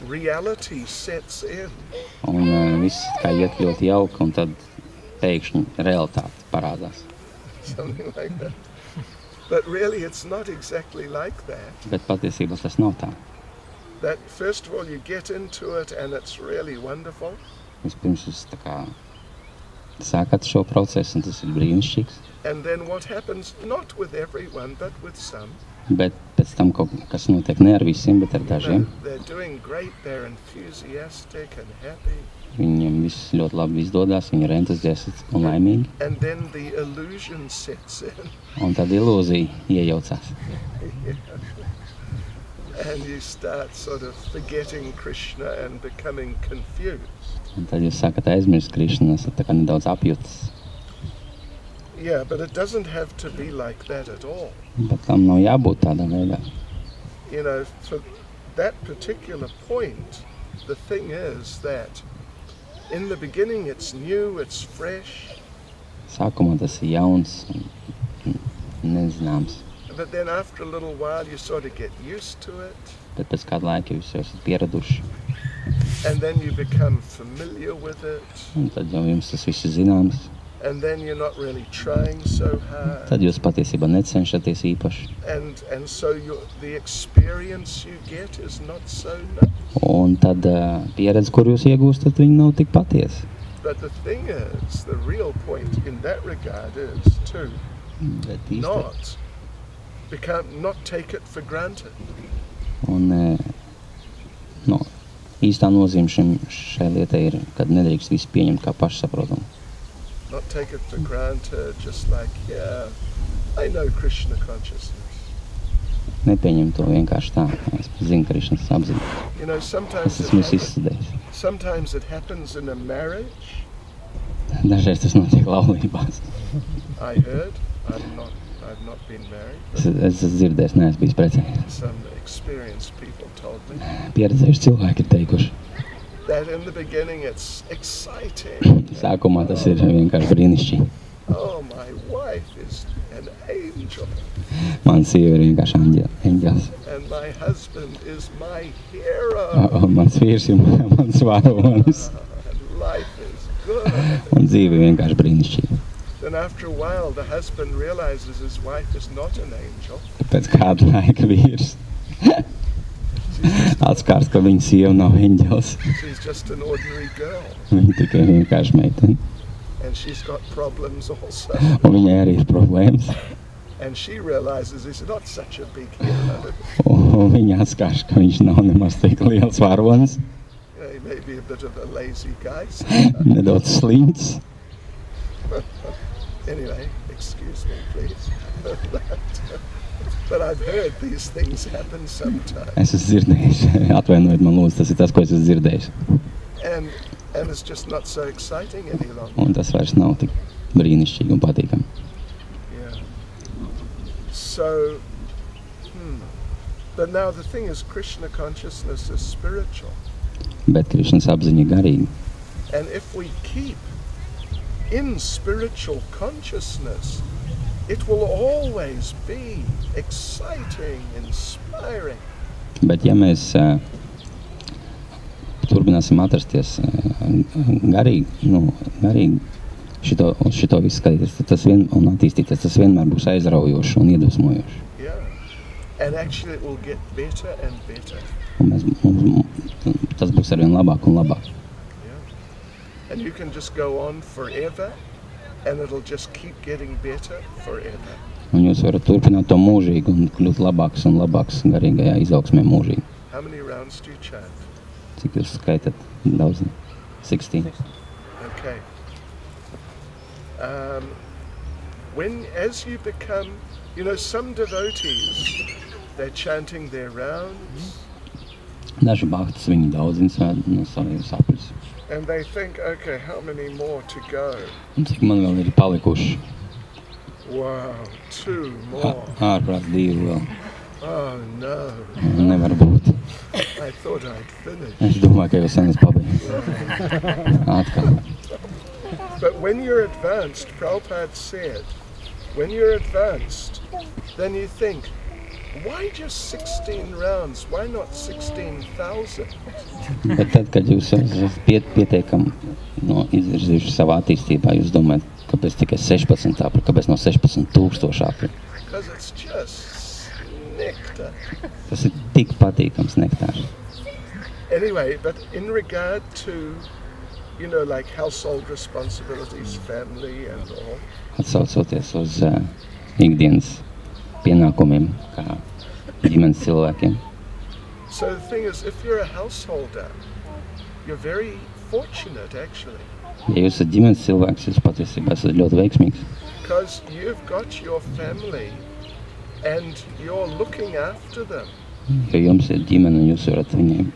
reality sets in. Un viss kā iet ļoti jauka un tad pēkšņi realitāte parādās. Something like that. But really, it's not exactly like that. Bet patiesībā tas nav tā. That first of all, you get into it and it's really wonderful. Vispirms jūs tā kā sākat šo procesu un tas ir brīnišķīgs. And then what happens, not with everyone, but with some, Bet pēc tam kaut kas notiek ne ar visiem, bet ar dažiem. They're doing great, they're enthusiastic and happy. Viņiem viss ļoti labi izdodas, viņi ir entuziastiski un laimīgi. And then the illusion sets in. Un tad ilūzija iejaucās. And you start sort of forgetting Krishna and becoming confused. Un tad jūs sākat aizmirst Krišnu, esat tā kā nedaudz apjutis. Yeah, but it doesn't have to be like that at all. Bet tam nav jābūt tādā veidā. You know, for that particular point, the thing is that in the beginning it's new, it's fresh. Sākumā tas ir jauns un nezināms. But then after a little while you sort of get used to it. Bet pēc kāda laika jūs jau esat pieraduši. And then you become familiar with it. Un tad jau jums tas viss ir zināms. And then you're not really trying so hard. Tad jūs patiesībā necenšaties īpaši. And so the experience you get is not so nice. Un tad pieredze, kur jūs iegūstat, viņa nav tik patiesa. But the thing is, the real point in that regard is to Bet īsti, not take it for granted. un īstā nozīme šai lietai ir, kad nedrīkst visu pieņemt kā pašsaprotamu. Not take it for granted, just like, yeah, I know Krishna consciousness. Nepieņem to vienkārši tā. Es zinu Krišnas apziņu. You know, Es esmu izstudējis. sometimes it happens in a marriage. Dažreiz tas notiek laulībās. I heard. I've not been married. Es esmu dzirdējis, neesmu bijis precējies. Some experienced people told me Pieredzējuši cilvēki ir teikuši. that in the beginning it's exciting. Sākumā tas ir vienkārši brīnišķīgi. Oh, my wife is an angel, Man sieva ir vienkārši eņģels. and my husband is my hero, Un mans vīrs ir mans varonis. and life is good. Un dzīve ir vienkārši brīnišķīga. Then after a while, the husband realizes his wife is not an angel. Pēc kāda laika vīrs atskārs, ka viņa sieva nav eņģels. She's just an ordinary girl, Viņa tikai vienkārši meitene. and she's got problems also. Un viņai arī ir problēmas. And she realizes he's not such a big hero. Un viņa atskārs, ka viņš nav nemaz tik liels varonis. You know, he may be a bit of a lazy guy. Nedaudz slinks. Anyway, excuse me, please. But I've heard these things happen sometimes. Es esmu dzirdējis. Atvainojiet man lūdzu, tas ir tas, ko es esmu dzirdējis. And it's just not so exciting any longer. Un tas vairs nav tik brīnišķīgi un patīkami. Yeah. So, but now the thing is, Krishna consciousness is spiritual. Bet Krišnas apziņa ir garīga. And if we keep in spiritual consciousness, it will always be exciting, inspiring. Bet ja mēs turpināsim atrasties garīgi šito visu skatīties, un attīstīties, tas vienmēr būs aizraujoši un iedvesmojoši. Yeah. And actually it will get better and better. Un tas būs arvien labāk un labāk. And you can just go on forever, and it'll just keep getting better forever. Un jūs varat turpināt to mūžīgi un kļūt labāks un labāks garīgajā izaugsmē mūžīgi. How many rounds do you chant? Cik jūs skaitat? Daudz? 16. Okay. As you become, you know, some devotees, they're chanting their rounds. Daži bhaktis viņi daudzina no saviem sapļus. And they think, okay, how many more to go? Un cik man vēl ir palikuši? Wow, 2 more. Ārprāt 2 vēl. Oh no, Nevar būt. I thought I'd finished. Es domāju, ka jau sen es pabeidzu. Atkal. But when you're advanced, Prabhupada said, when you're advanced, then you think, why just 16 rounds? Why not 16,000? Bet tad, kad jūs esat pietiekami izvirzījuši savā attīstībā, jūs domājat, kāpēc tikai 16 apli, kāpēc no 16,000 apli? Because it's just nectar. Tas ir tik patīkams nektārs. Anyway, but in regard to, you know, like household responsibilities, family and all, Atsaucoties uz ikdienas pienākumiem, kā ģimenes cilvēkiem. So the thing is, if you're a householder, you're very fortunate actually, Ja jūs esat ģimenes cilvēks, jūs patiesībā esat ļoti veiksmīgs, because you've got your family and you're looking after them. jo jums ir ģimene un jūs varat viņiem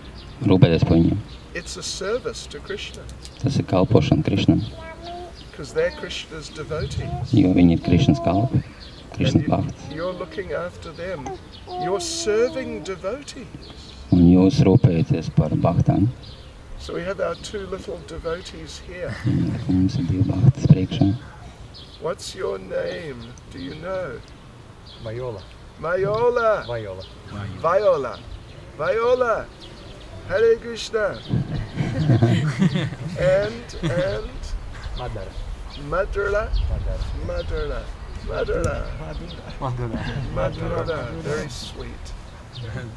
rūpēties par viņiem. It's a service to Krishna, Tas ir kalpošana Krišnam, because they're Krishna's devotees. jo viņi ir Krišnas kalpi, Krišnas And bhakti. you're looking after them. You're serving devotees. Un jūs rūpējaties par bhaktām. So we have our two little devotees here. Mums ir 2 bhaktas priekšā. What's your name? Do you know? Viola. Mayola. Viola. Viola. Viola. Hare Krishna. and Madara. Madhura. Madara. Madhura. Madhura. Madhura. Very sweet.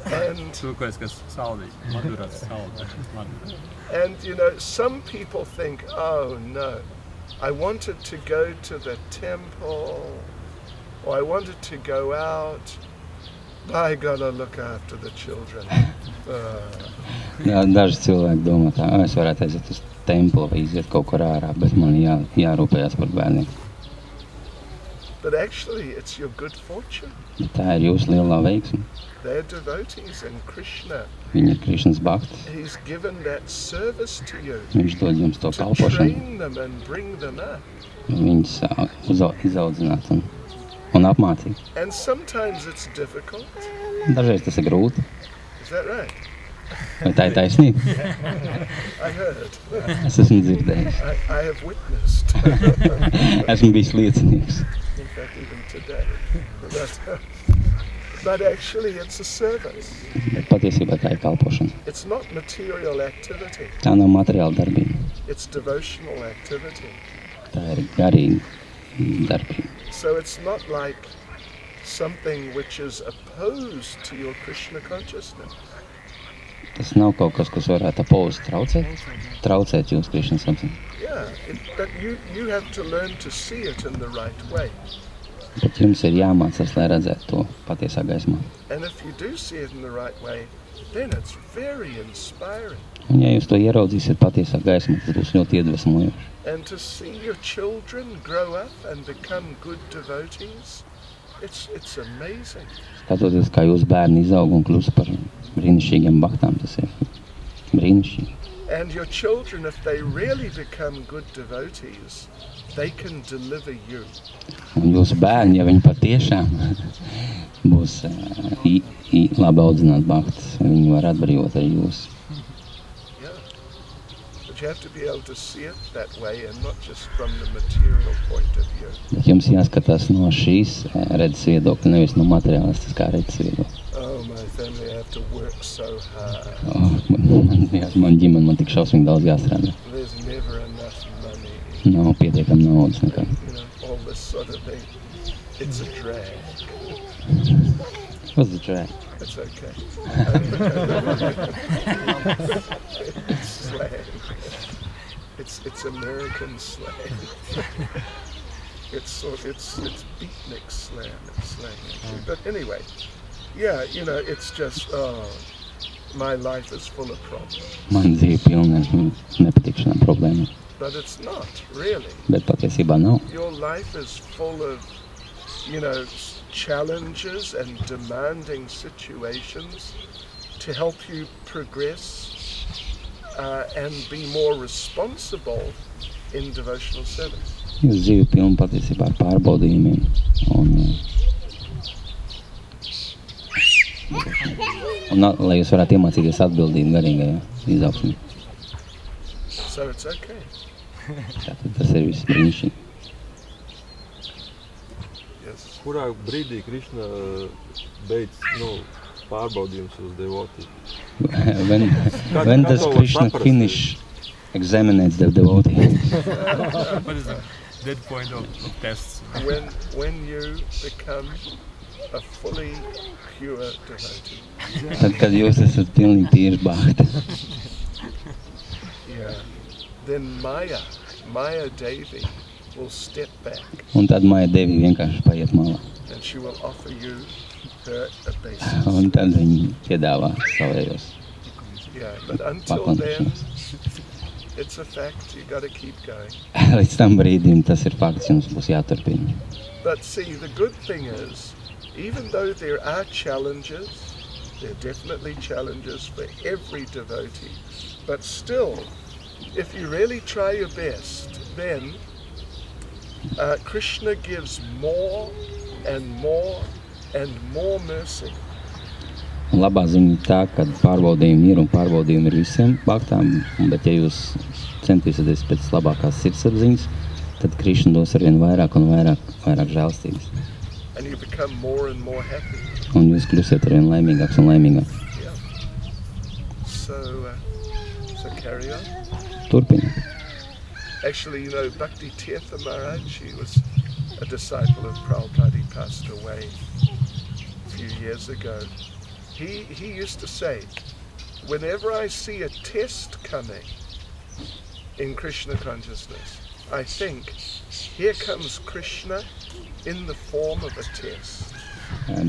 And Tūkojas, kas saldīgi. Maduras saldīgi. And you know, some people think, oh no, I wanted to go to the temple, or I wanted to go out, but I gotta look after the children. Jā, daži cilvēki domā tā, es varētu aiziet uz templi vai iziet kaut kur ārā, bet man jārūpējās par bērniem. But actually, it's your good fortune. Bet tā ir jūsu lielā veiksme. They're devotees in Krishna. Viņi ir Krišnas bhakti. He's given that service to you Viņš dod jums to to kalpošanu, train them and bring them up. viņus izaudzināt un apmācīt. And sometimes it's difficult. Dažreiz tas ir grūti, Is that right? vai tā ir taisnība? I heard. Es esmu dzirdējis. I have witnessed. Esmu bijis liecinieks. In fact, even today. But actually, it's a service. Bet patiesībā tā ir kalpošana. It's not material activity. Tā nav materiāla darbība. It's devotional activity. Tā ir garīga darbība. So it's not like something which is opposed to your Krishna consciousness. Tas nav kaut kas, kas varētu traucēt jūs Krišnas apziņu. Yeah, but you have to learn to see it in the right way. Bet jums ir jāmācās, lai redzētu to patiesā gaismā. And if you do see it in the right way, then it's very inspiring. Un ja jūs to ieraudzīsiet patiesā gaismā, tas būs ļoti iedvesmojoši. And to see your children grow up and become good devotees, it's amazing. Skatoties, kā jūs bērni izaug un kļūst par brīnišķīgiem bhaktām, tas ir brīnišķīgi. And your children, if they really become good devotees, they can deliver you. Un jūsu bērni, ja viņi patiešām būs labi audzināti bhaktas, viņi var atbrīvot arī jūs. Yeah. But you have to be able to see it that way and not just from the material point of view. Bet jums jāskatās no šīs redzes viedokļa, nevis no materiālistas kā redzes viedokļa. Oh, my family, I have to work so hard. Man ģimene, man tik šausmīgi daudz jāstrādā. There's never enough money. Nav pietiekami naudas nekā. You know, all this sort of thing. It's a drag. What's the drag? It's okay. It's slang. It's American slang. It's beatnik slang. It's slang actually. But anyway, yeah, you know, it's just my life is full of problems. Man dzīve pilna ar nepatikšanām problēmām. But it's not really. Bet patiesībā nav. Your life is full of, you know, challenges and demanding situations to help you progress and be more responsible in devotional service. Jūs dzīve pilna patiesībā ar pārbaudījumiem un lai jūs varētu iemācīties atbildīt garīgajā izaugsmē. So it's okay. Tātad tas ir viss brīnišķīgi. Yes. Kurā brīdī Krišna beidz pārbaudījums uz devotī? When does Krishna finish examinates the devotee? What is the dead point of tests? When you become a fully pure devotee. Tad, kad jūs esat pilnīgi tīrs bhakti. Yeah. Then Maya Devi will step back Un tad Maya Devi vienkārši paiet malā. and she will offer you her obeisance. Un tad viņi piedāvā savējos Yeah, but until then, paklāpšanas. it's a fact, you got to keep going. Līdz tam brīdim tas ir fakts, jums būs jāturpina. But see, the good thing is, even though there are challenges, there are definitely challenges for every devotee, but still, if you really try your best, then Krishna gives more and more and more mercy. Un labā ziņa ir tā, ka pārbaudījumi ir un pārbaudījumi ir visiem baktām, bet ja jūs centīsieties pēc labākās sirdsapziņas, tad Krišna dos arvien vairāk un vairāk žēlstības. And you become more and more happy. Un jūs kļūsiet arvien laimīgāks un laimīgāks. Yeah. So carry on. Turpini. Actually, you know, Bhakti Tirtha Maharaj, he was a disciple of Prabhupada. He passed away a few years ago. He used to say, whenever I see a test coming in Krishna consciousness, I think, here comes Krishna in the form of a test.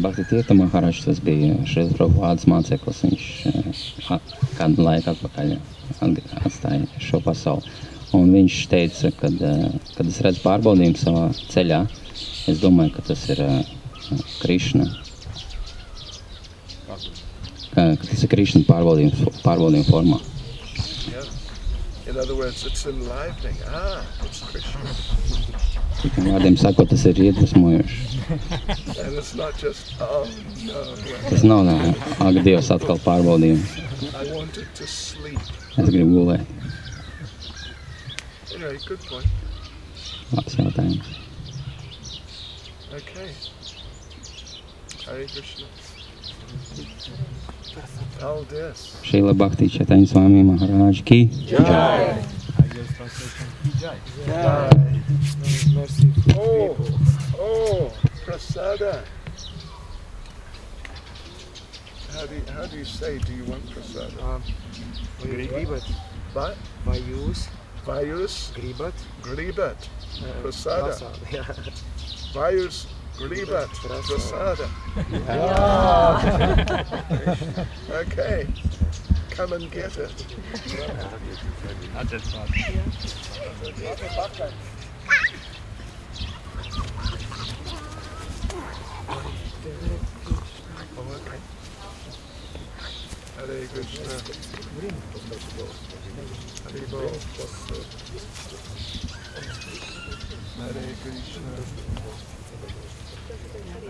Bhakti Tirtha Maharaj, tas bija Šrila Prabhupādas māceklis, viņš kādu laiku atpakaļ atstāja šo pasauli. Un viņš teica, kad es redzu pārbaudījumu savā ceļā, es domāju, ka tas ir Krišna. Ka tas ir Krišna pārbaudījuma formā. Yeah. In other words, it's enlivening. It's Krishna. Citiem vārdiem sakot, tas ir iedvesmojoši. And it's not just, oh no. Tas nav tā, ak, Dievs atkal pārbaudījumu. I wanted to sleep. Es gribu gulēt. Anyway, good point. Labs jautājums. Okay. Hare Krishna. Paldies. Šrila Bhakti Chaitanya Swami Maharaj ki Jai. Oh, prasada. How do you say, do you want prasada? Gribat. What? Vajus. Vayus Gribat. gribat. Prasada. Yeah. Vayus gribat. Prasada. Okay. Come and get it. Hare Krishna. Hare Bol. Hare Krishna. Hare Krishna.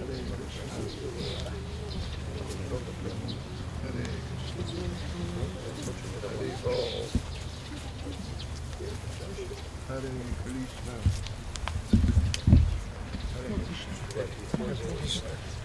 Hare Krishna. Hare Bol. Hare Krishna. Hare Krishna.